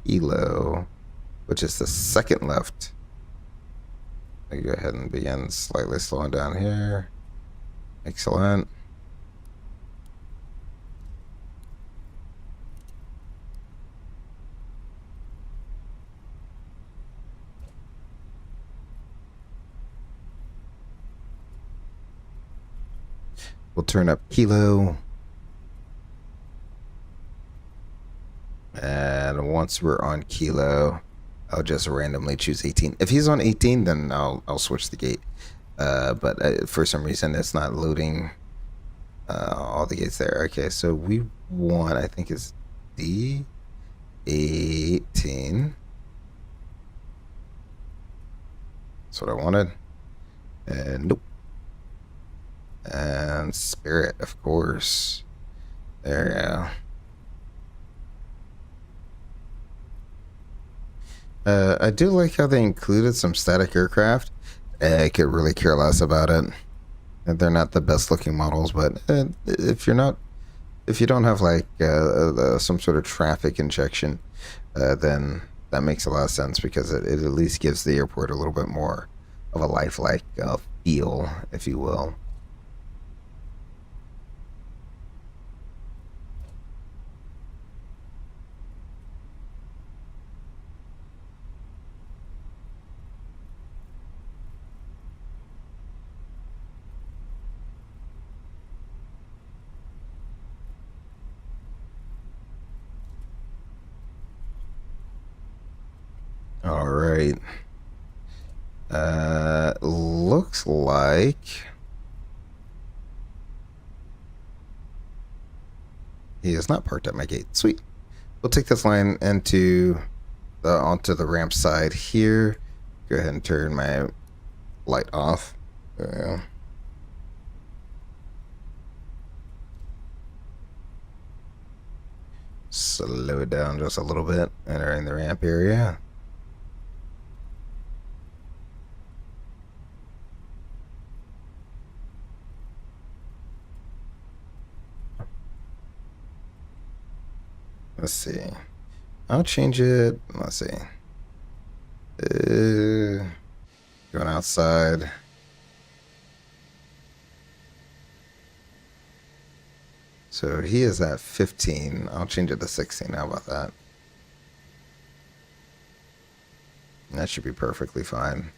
Kilo, which is the second left. I go ahead and begin slightly slowing down here. Excellent. We'll turn up Kilo. And once we're on Kilo, I'll just randomly choose 18. If he's on 18, then I'll switch the gate. But for some reason, it's not loading all the gates there. Okay, so we want, I think, is D18. That's what I wanted. And nope. And Spirit, of course. There you go. I do like how they included some static aircraft. I could really care less about it. They're not the best looking models, but if you don't have like some sort of traffic injection, then that makes a lot of sense because it at least gives the airport a little bit more of a lifelike feel, if you will. All right. Looks like he is not parked at my gate. Sweet. we'll take this line into onto the ramp side here. Go ahead and turn my light off. Slow it down just a little bit, entering the ramp area. Let's see. I'll change it. Let's see. Going outside. So he is at 15. I'll change it to 16. How about that? That should be perfectly fine.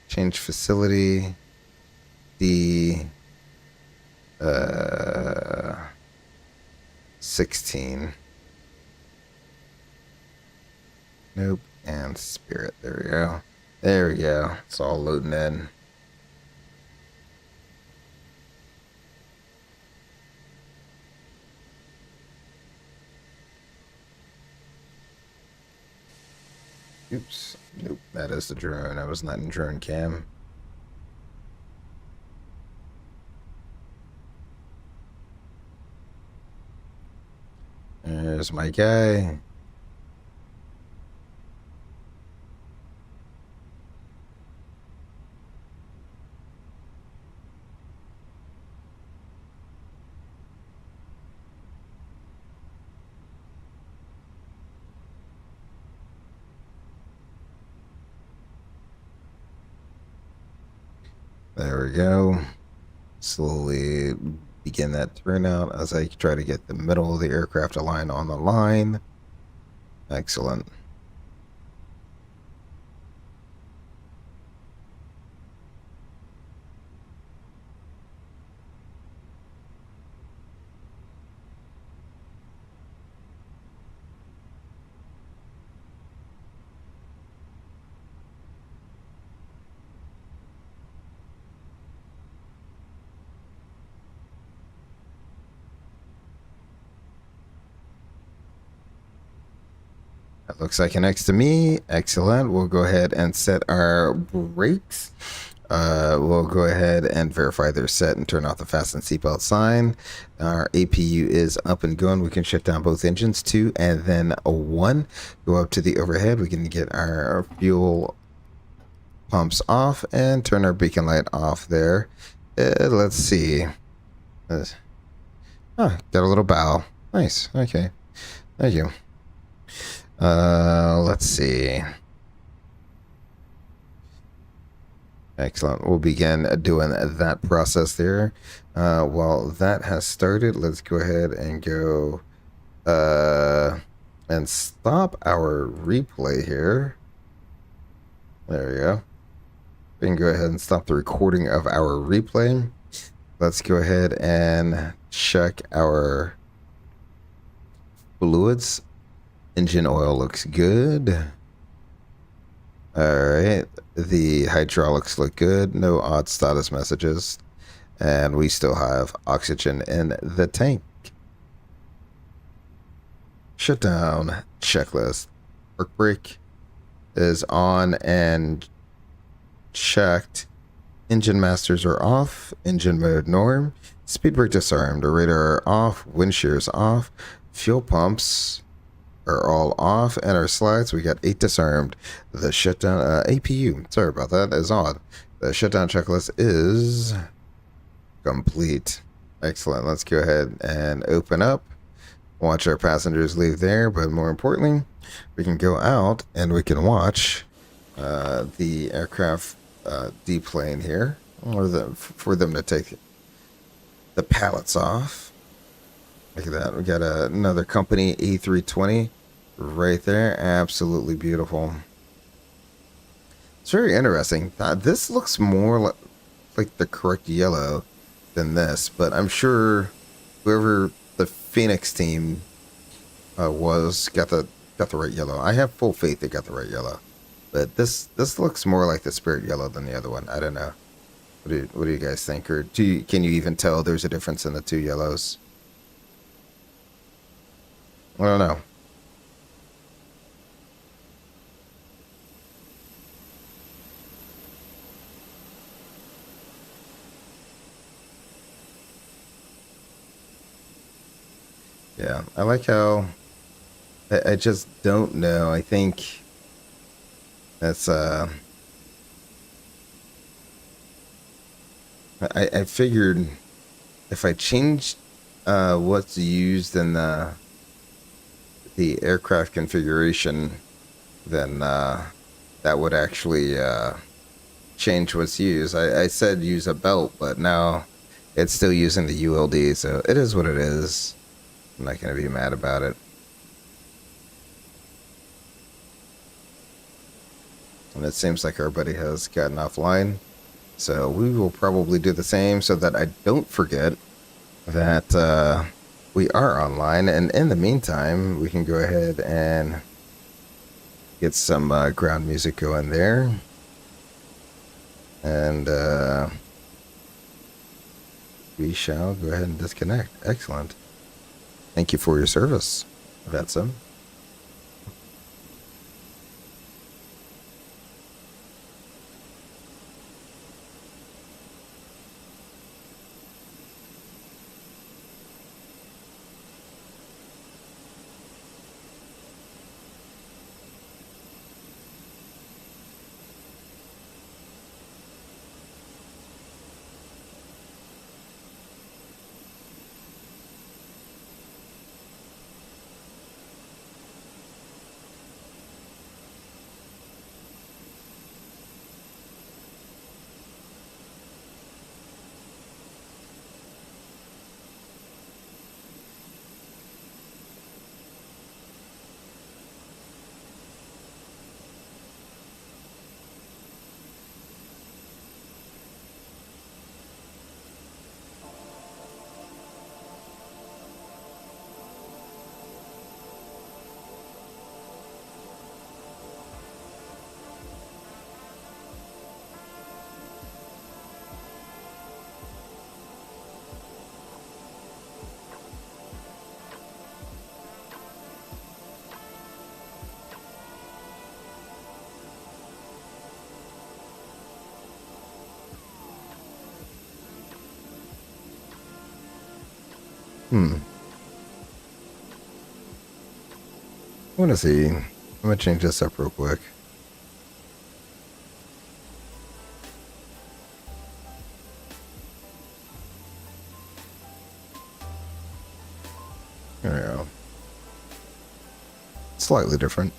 Change facility. The 16. Nope. And Spirit. There we go. There we go. It's all loading in. Oops. Nope. That is the drone. I was not in drone cam. There's my guy. There we go. Slowly begin that turnout as I try to get the middle of the aircraft aligned on the line. Excellent. That looks like it next to me. Excellent. We'll go ahead and set our brakes. We'll go ahead and verify they're set and turn off the fasten seatbelt sign. Our APU is up and going. We can shut down both engines, 2 and then a 1. Go up to the overhead. We can get our fuel pumps off and turn our beacon light off there. Let's see. Got a little bow. Nice. Okay. Thank you. Let's see. Excellent. We'll begin doing that process there. While that has started, let's go ahead and go and stop our replay here. There we go. We can go ahead and stop the recording of our replay. Let's go ahead and check our fluids. Engine oil looks good. All right. The hydraulics look good. No odd status messages. And we still have oxygen in the tank. Shutdown checklist. Work brake is on and checked. Engine masters are off. Engine mode norm. Speed brake disarmed. Radar off. Wind shears off. Fuel pumps are all off, and our slides, we got 8 disarmed. The shutdown APU, sorry about that, is on. The shutdown checklist is complete. Excellent. Let's go ahead and open up. Watch our passengers leave there, but more importantly, we can go out and we can watch the aircraft deplane here, or for them to take the pallets off. Look at that. We got another company A320 right there. Absolutely beautiful. It's very interesting. This looks more like the correct yellow than this, but I'm sure whoever the Fenix team was got the right yellow. I have full faith they got the right yellow, but this looks more like the Spirit yellow than the other one. I don't know. What do you guys think? Or can you even tell there's a difference in the two yellows? I don't know. Yeah, I like how I just don't know. I think that's I figured if I changed what's used in the aircraft configuration, then that would actually change what's used. I said use a belt, but now it's still using the ULD, so it is what it is. I'm not going to be mad about it. And it seems like everybody has gotten offline, so we will probably do the same so that I don't forget that we are online. And in the meantime, we can go ahead and get some ground music going there. And we shall go ahead and disconnect. Excellent. Thank you for your service, Vetsom. I want to see. I'm going to change this up real quick. There we go. Slightly different.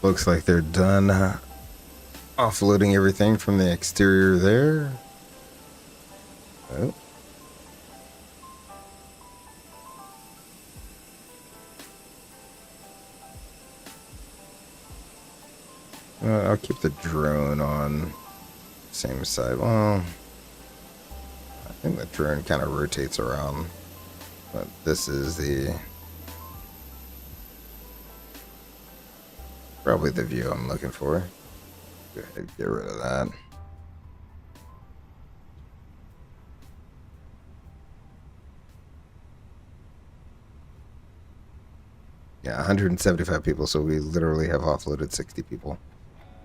Looks like they're done offloading everything from the exterior there. Oh. I'll keep the drone on same side. Well, I think the drone kind of rotates around, but this is probably the view I'm looking for. Go ahead and get rid of that. Yeah, 175 people, so we literally have offloaded 60 people.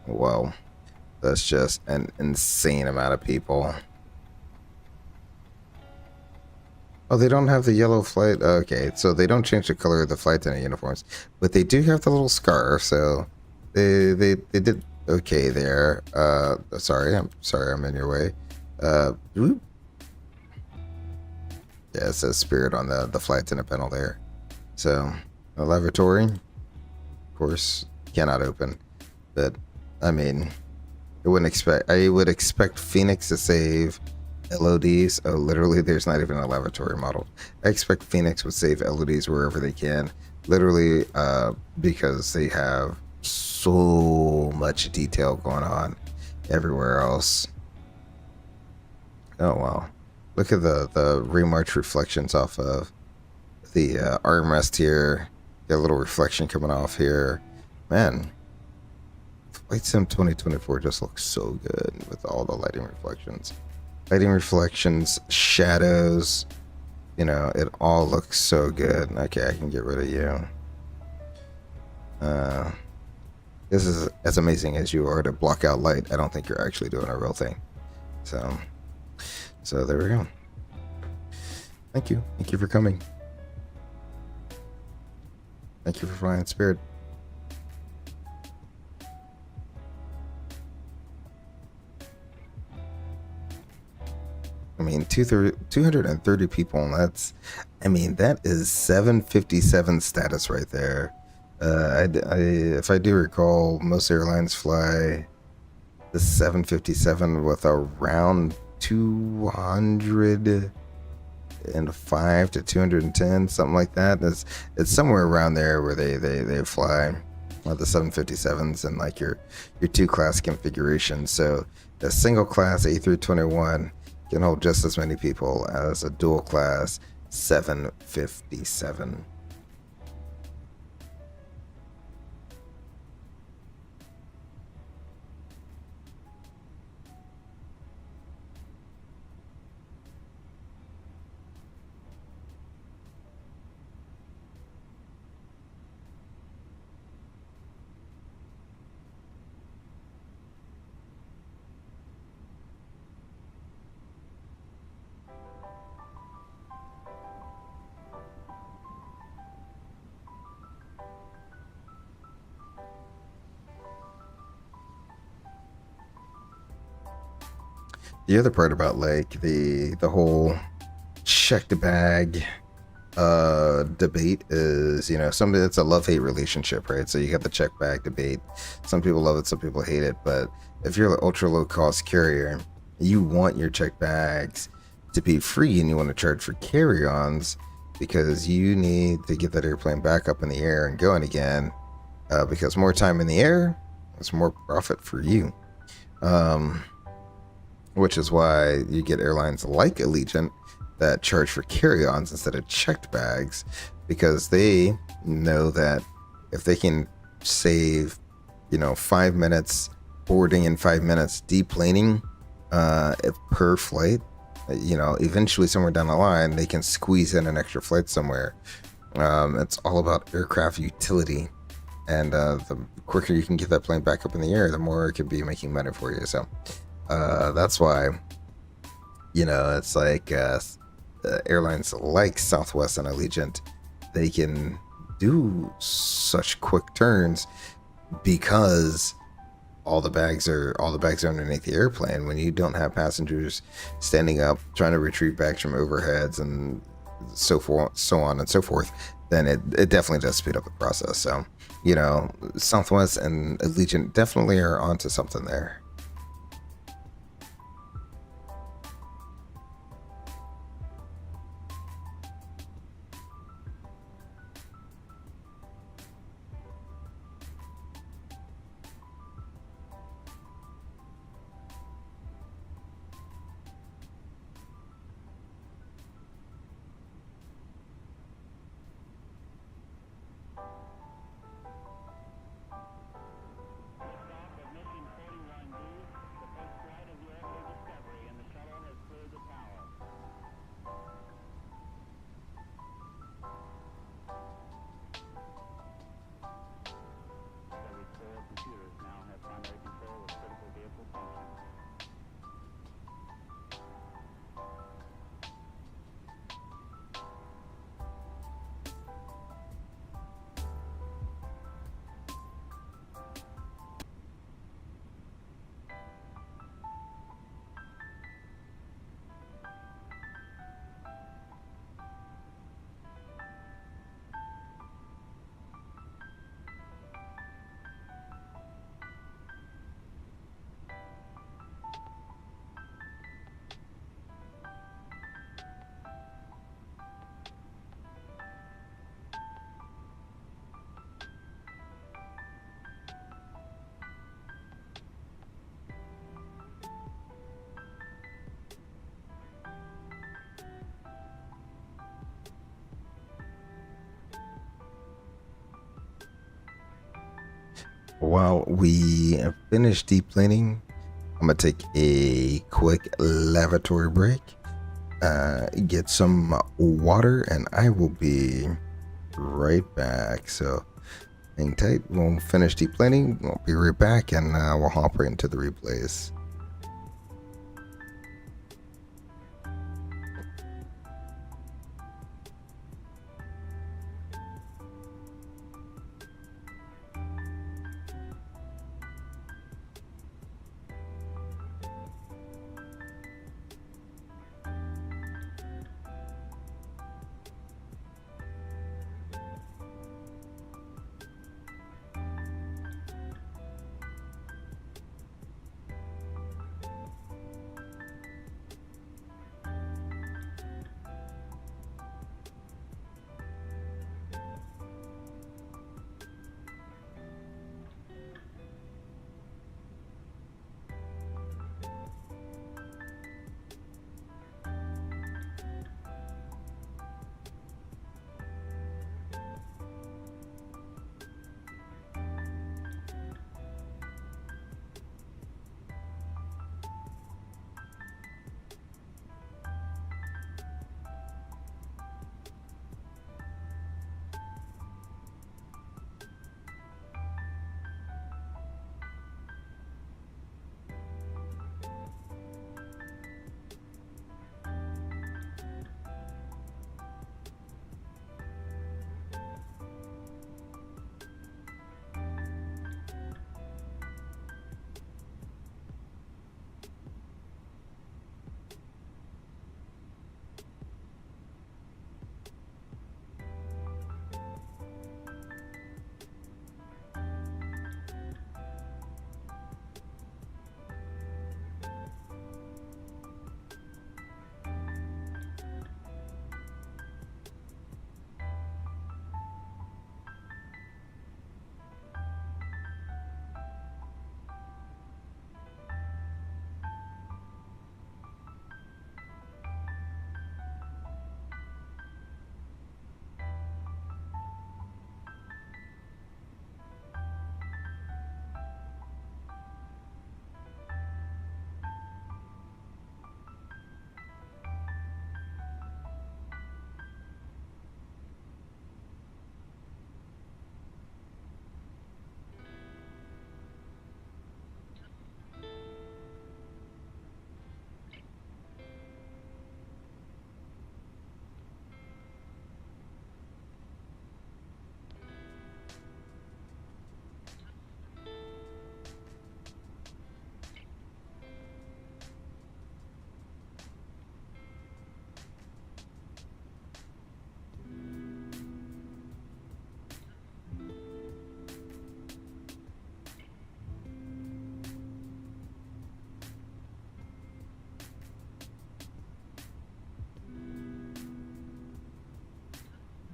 Wow. That's just an insane amount of people. Oh, they don't have the yellow flight. Okay, so they don't change the color of the flight attendant uniforms, but they do have the little scarf. So they did okay there. Sorry, I'm in your way. Whoop. Yeah, it says Spirit on the flight attendant panel there. So the lavatory, of course, cannot open. But I mean, I would expect Fenix to save LODs. Oh, literally, there's not even a lavatory model. I expect Fenix would save LODs wherever they can. literally, because they have so much detail going on everywhere else. Oh wow, look at the remarch reflections off of the armrest here. Got a little reflection coming off here. Man, Flight Sim 2024 just looks so good with all the lighting reflections. Lighting reflections, shadows, you know, it all looks so good. Okay, I can get rid of you. This is as amazing as you are to block out light. I don't think you're actually doing a real thing. So there we go. Thank you. Thank you for coming. Thank you for flying Spirit. I mean, 230 people, and that is 757 status right there. If I do recall, most airlines fly the 757 with around 205 to 210, something like that. It's somewhere around there where they fly the 757s and like your two class configuration. So the single class A321 can hold just as many people as a dual class 757. The other part about like the whole checked bag debate is, you know, it's a love-hate relationship, right? So you got the check bag debate. Some people love it, some people hate it. But if you're an ultra low cost carrier, you want your check bags to be free and you want to charge for carry-ons because you need to get that airplane back up in the air and going again, because more time in the air is more profit for you. Which is why you get airlines like Allegiant that charge for carry-ons instead of checked bags, because they know that if they can save, 5 minutes boarding and 5 minutes deplaning per flight, eventually somewhere down the line they can squeeze in an extra flight somewhere. It's all about aircraft utility, and the quicker you can get that plane back up in the air, the more it can be making money for you. So that's why, it's like airlines like Southwest and Allegiant, they can do such quick turns because all the bags are underneath the airplane. When you don't have passengers standing up trying to retrieve bags from overheads and so on and so forth, then it definitely does speed up the process. So, Southwest and Allegiant definitely are onto something there. While we finish deplaning, I'm gonna take a quick lavatory break, get some water, and I will be right back. So hang tight. We'll finish deplaning. We'll be right back, and we'll hop right into the replays.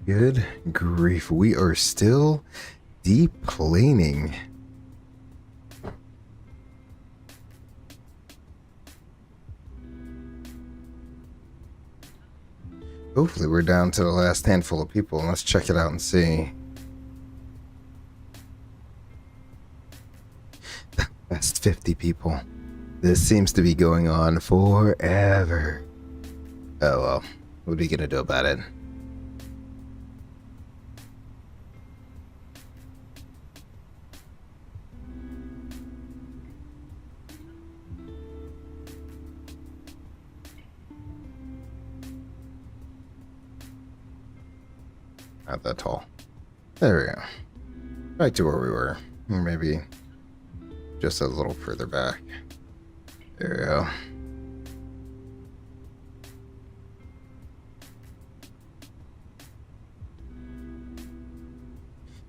Good grief, we are still deplaning. Hopefully we're down to the last handful of people. Let's check it out and see. That's 50 people. This seems to be going on forever. Oh well, what are we gonna do about it? Not that tall. There we go. Back to where we were. Maybe just a little further back. There we go.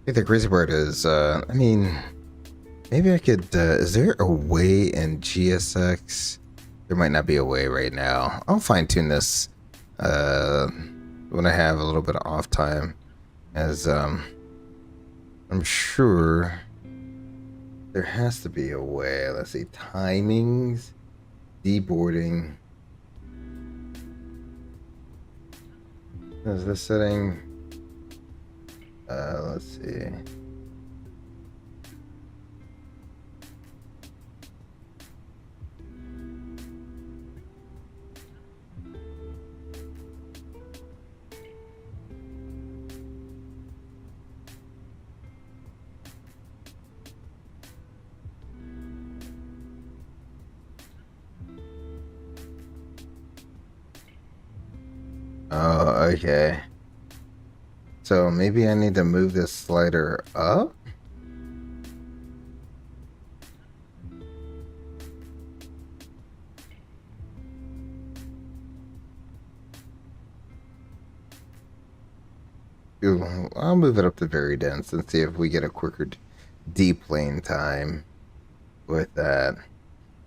I think the crazy part is, I mean, maybe I could, is there a way in GSX? There might not be a way right now. I'll fine tune this, when I have a little bit of off time, as, I'm sure there has to be a way. Let's see, timings, deboarding. Is this setting? Let's see. Oh, okay. So maybe I need to move this slider up? Ooh, I'll move it up to very dense and see if we get a quicker deplane time with that.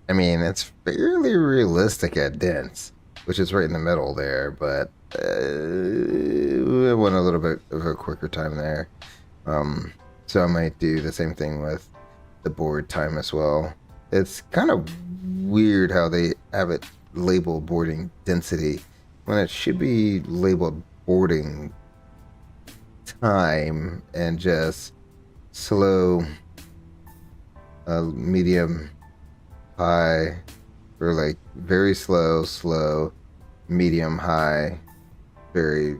I mean, it's fairly realistic at dense, which is right in the middle there, but I want a little bit of a quicker time there. So I might do the same thing with the board time as well. It's kind of weird how they have it labeled boarding density when it should be labeled boarding time and just slow, medium, high, or like very slow, slow, medium, high, very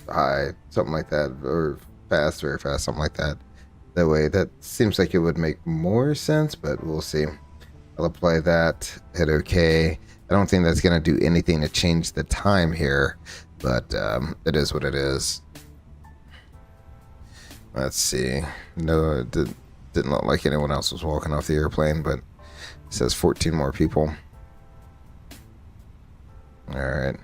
high, something like that, or fast, very fast, something like that. That way, that seems like it would make more sense, but we'll see. I'll apply that, hit OK. I don't think that's going to do anything to change the time here, but it is what it is. Let's see. No, it didn't look like anyone else was walking off the airplane, but it says 14 more people. All right.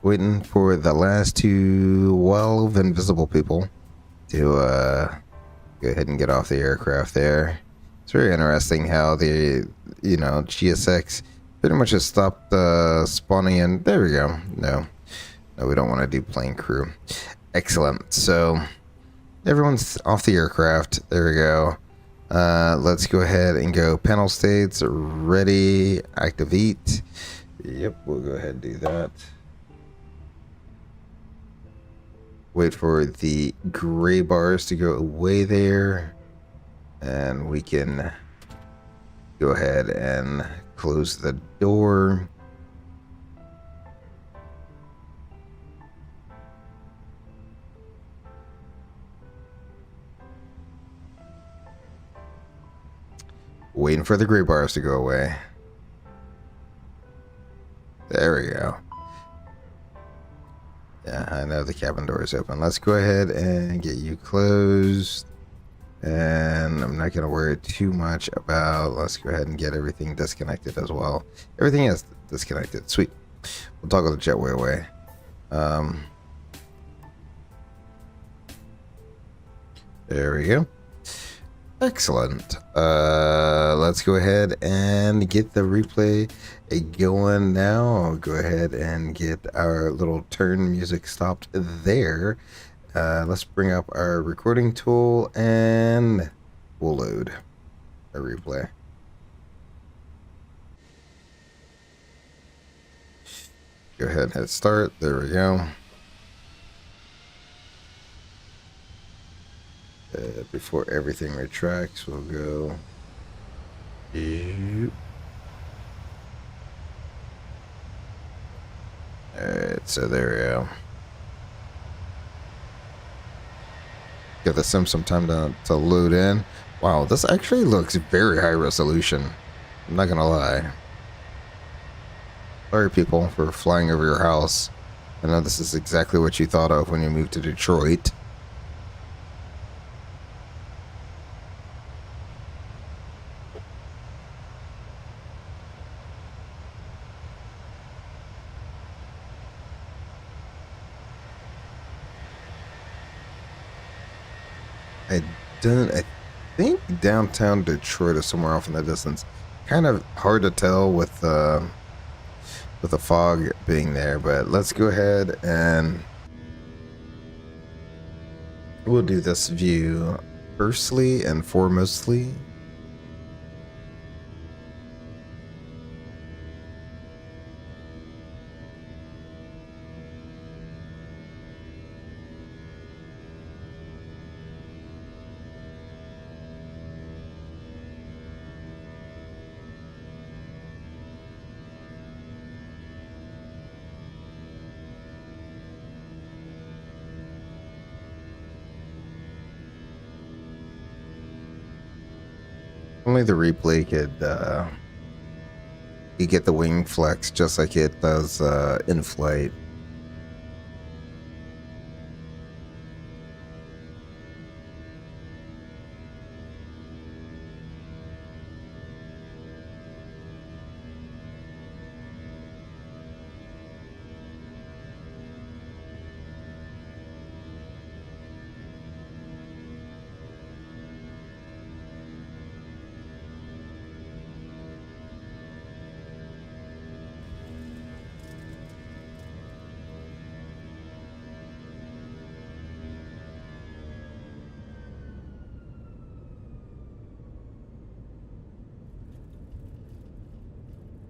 Waiting for the last 12 invisible people to go ahead and get off the aircraft there. It's very interesting how the, GSX pretty much just stopped spawning in. There we go. No, we don't want to do plane crew. Excellent. So everyone's off the aircraft. There we go. Let's go ahead and go panel states. Ready. Activate. Yep, we'll go ahead and do that. Wait for the gray bars to go away there. And we can go ahead and close the door. Waiting for the gray bars to go away. There we go. Yeah, I know the cabin door is open. Let's go ahead and get you closed. And I'm not going to worry too much about... Let's go ahead and get everything disconnected as well. Everything is disconnected. Sweet. We'll toggle the jetway away. There we go. Excellent. Let's go ahead and get the replay going now. I'll go ahead and get our little turn music stopped there. Let's bring up our recording tool and we'll load a replay. Go ahead and hit start. There we go. Before everything retracts, we'll go. Alright, so there we go. Give the sim some time to load in. Wow, this actually looks very high resolution. I'm not gonna lie. Sorry, people, for flying over your house. I know this is exactly what you thought of when you moved to Detroit. I think downtown Detroit is somewhere off in the distance. Kind of hard to tell with the fog being there, but let's go ahead and we'll do this view firstly and foremostly. only the replay could you get the wing flex just like it does in flight.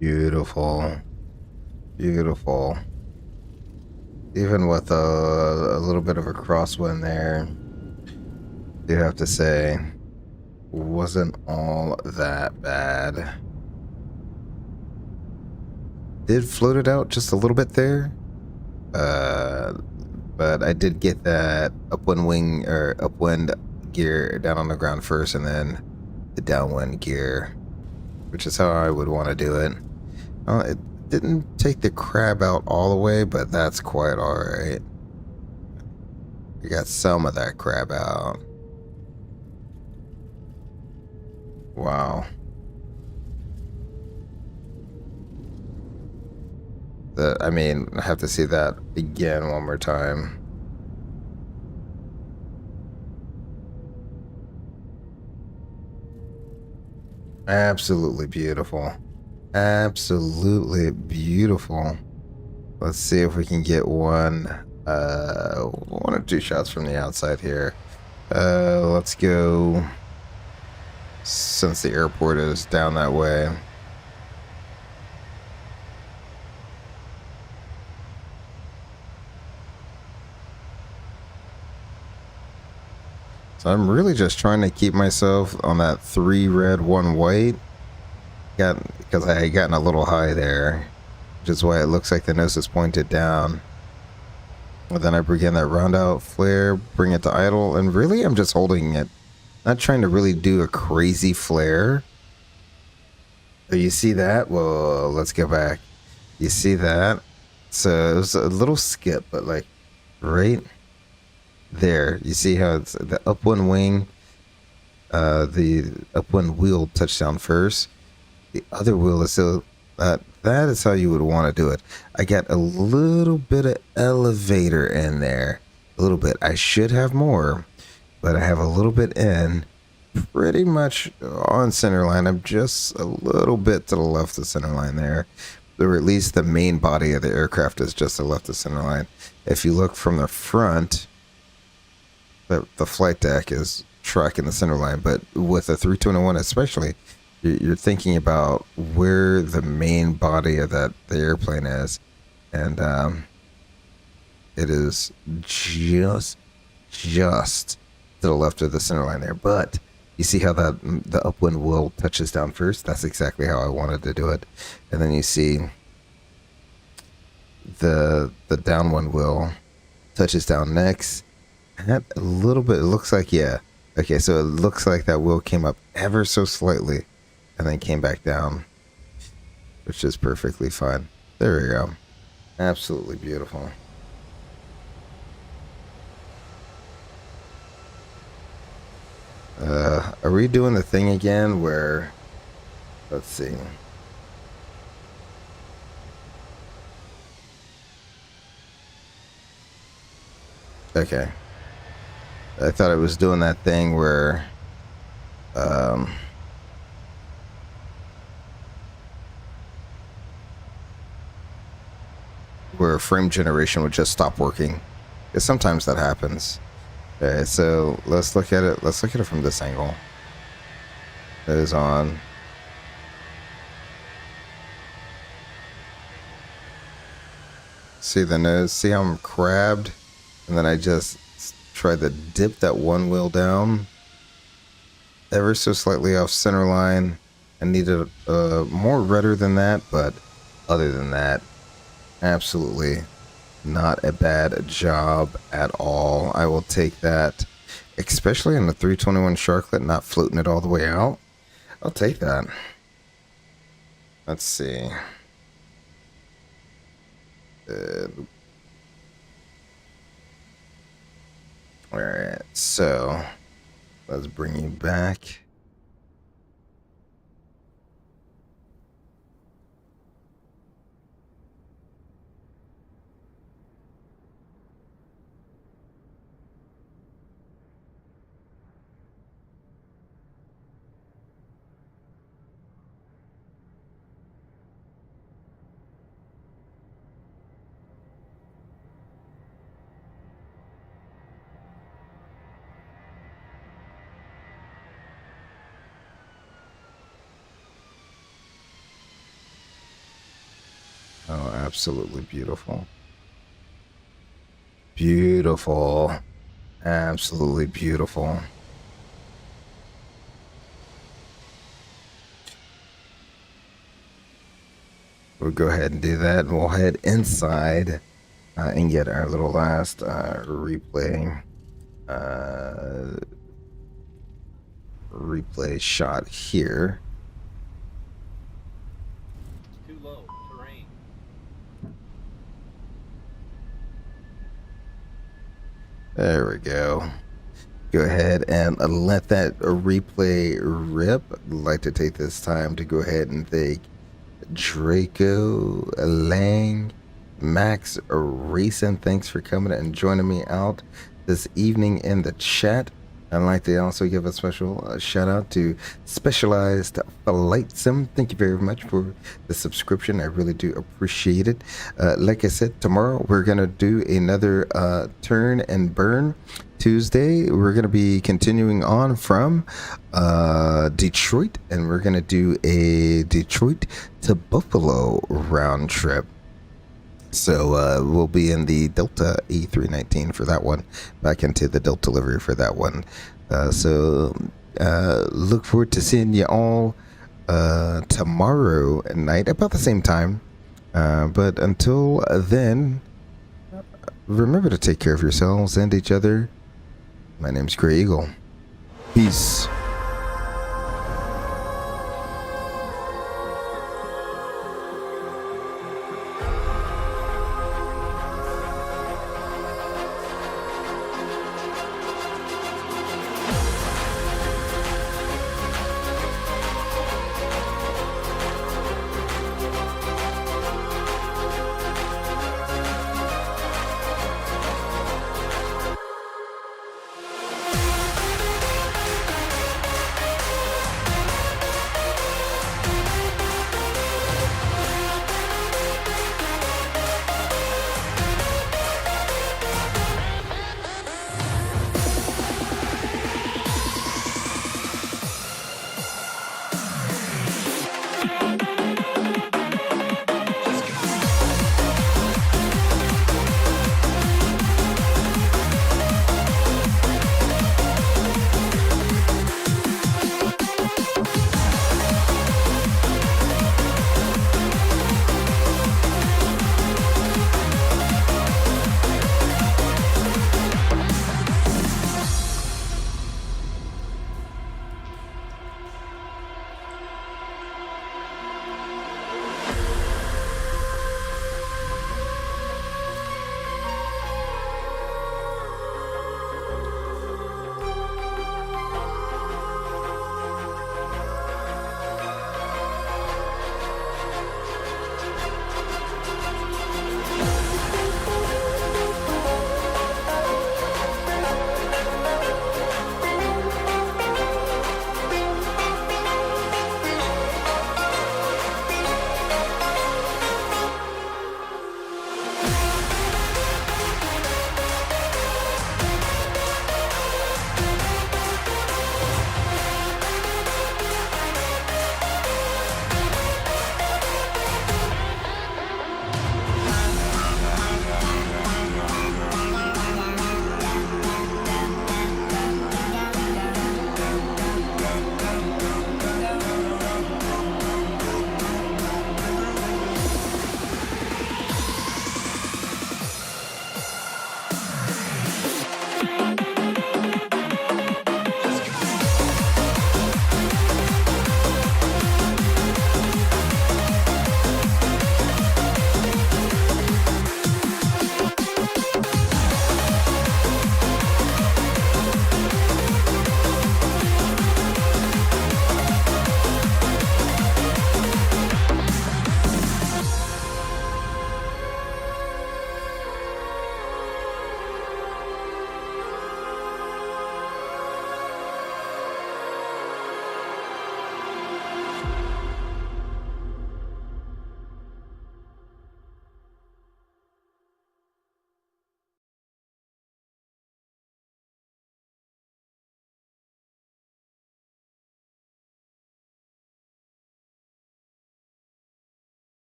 Beautiful. Beautiful. Even with a little bit of a crosswind there, you have to say, wasn't all that bad. Did float it out just a little bit there, but I did get that upwind wing or upwind gear down on the ground first, and then the downwind gear, which is how I would want to do it. It didn't take the crab out all the way, but that's quite alright. We got some of that crab out. Wow. I mean, I have to see that again one more time. Absolutely beautiful. Absolutely beautiful. Let's see if we can get one or two shots from the outside here. Let's go, since the airport is down that way. So I'm really just trying to keep myself on that 3 red, 1 white. Because I had gotten a little high there, which is why it looks like the nose is pointed down. And then I begin that round out flare, bring it to idle, and really I'm just holding it. Not trying to really do a crazy flare. So you see that? Well, let's go back. You see that? So it was a little skip, but like right there. You see how it's the upwind wing, the upwind wheel touchdown first. The other wheel is so that is how you would want to do it. I got a little bit of elevator in there, a little bit. I should have more, but I have a little bit in, pretty much on center line. I'm just a little bit to the left of center line there, or at least the main body of the aircraft is just to the left of center line. If you look from the front, the flight deck is tracking the center line, but with a 321 especially, you're thinking about where the main body of the airplane is, and it is just to the left of the center line there. But you see how the upwind wheel touches down first? That's exactly how I wanted to do it. And then you see the downwind wheel touches down next. And a little bit, it looks like, yeah. Okay, so it looks like that wheel came up ever so slightly and then came back down, which is perfectly fine. There we go. Absolutely beautiful. Are we doing the thing again where, let's see. Okay. I thought it was doing that thing where, where frame generation would just stop working. Because sometimes that happens. Okay, so let's look at it. Let's look at it from this angle. It is on. See the nose? See how I'm crabbed? And then I just tried to dip that one wheel down ever so slightly off center line. I needed more rudder than that, but other than that, absolutely not a bad job at all. I will take that, especially on the 321 Sharklet, not floating it all the way out. I'll take that. Let's see. All right, so let's bring you back. Oh, absolutely beautiful. Beautiful. Absolutely beautiful. We'll go ahead and do that. We'll head inside and get our little last replay shot here. Too low. Terrain. There we go. Go ahead and let that replay rip. I'd like to take this time to go ahead and thank Draco, Lang, Max, Racing. Thanks for coming and joining me out this evening in the chat. I'd like to also give a special shout out to Specialized Flight Sim. Thank you very much for the subscription. I really do appreciate it. Like I said, tomorrow we're going to do another turn and burn Tuesday. We're going to be continuing on from Detroit, and we're going to do a Detroit to Buffalo round trip. So we'll be in the Delta A319 for that one, back into the Delta delivery for that one. So look forward to seeing you all tomorrow night about the same time. But until then, remember to take care of yourselves and each other. My name's Gray Eagle. Peace.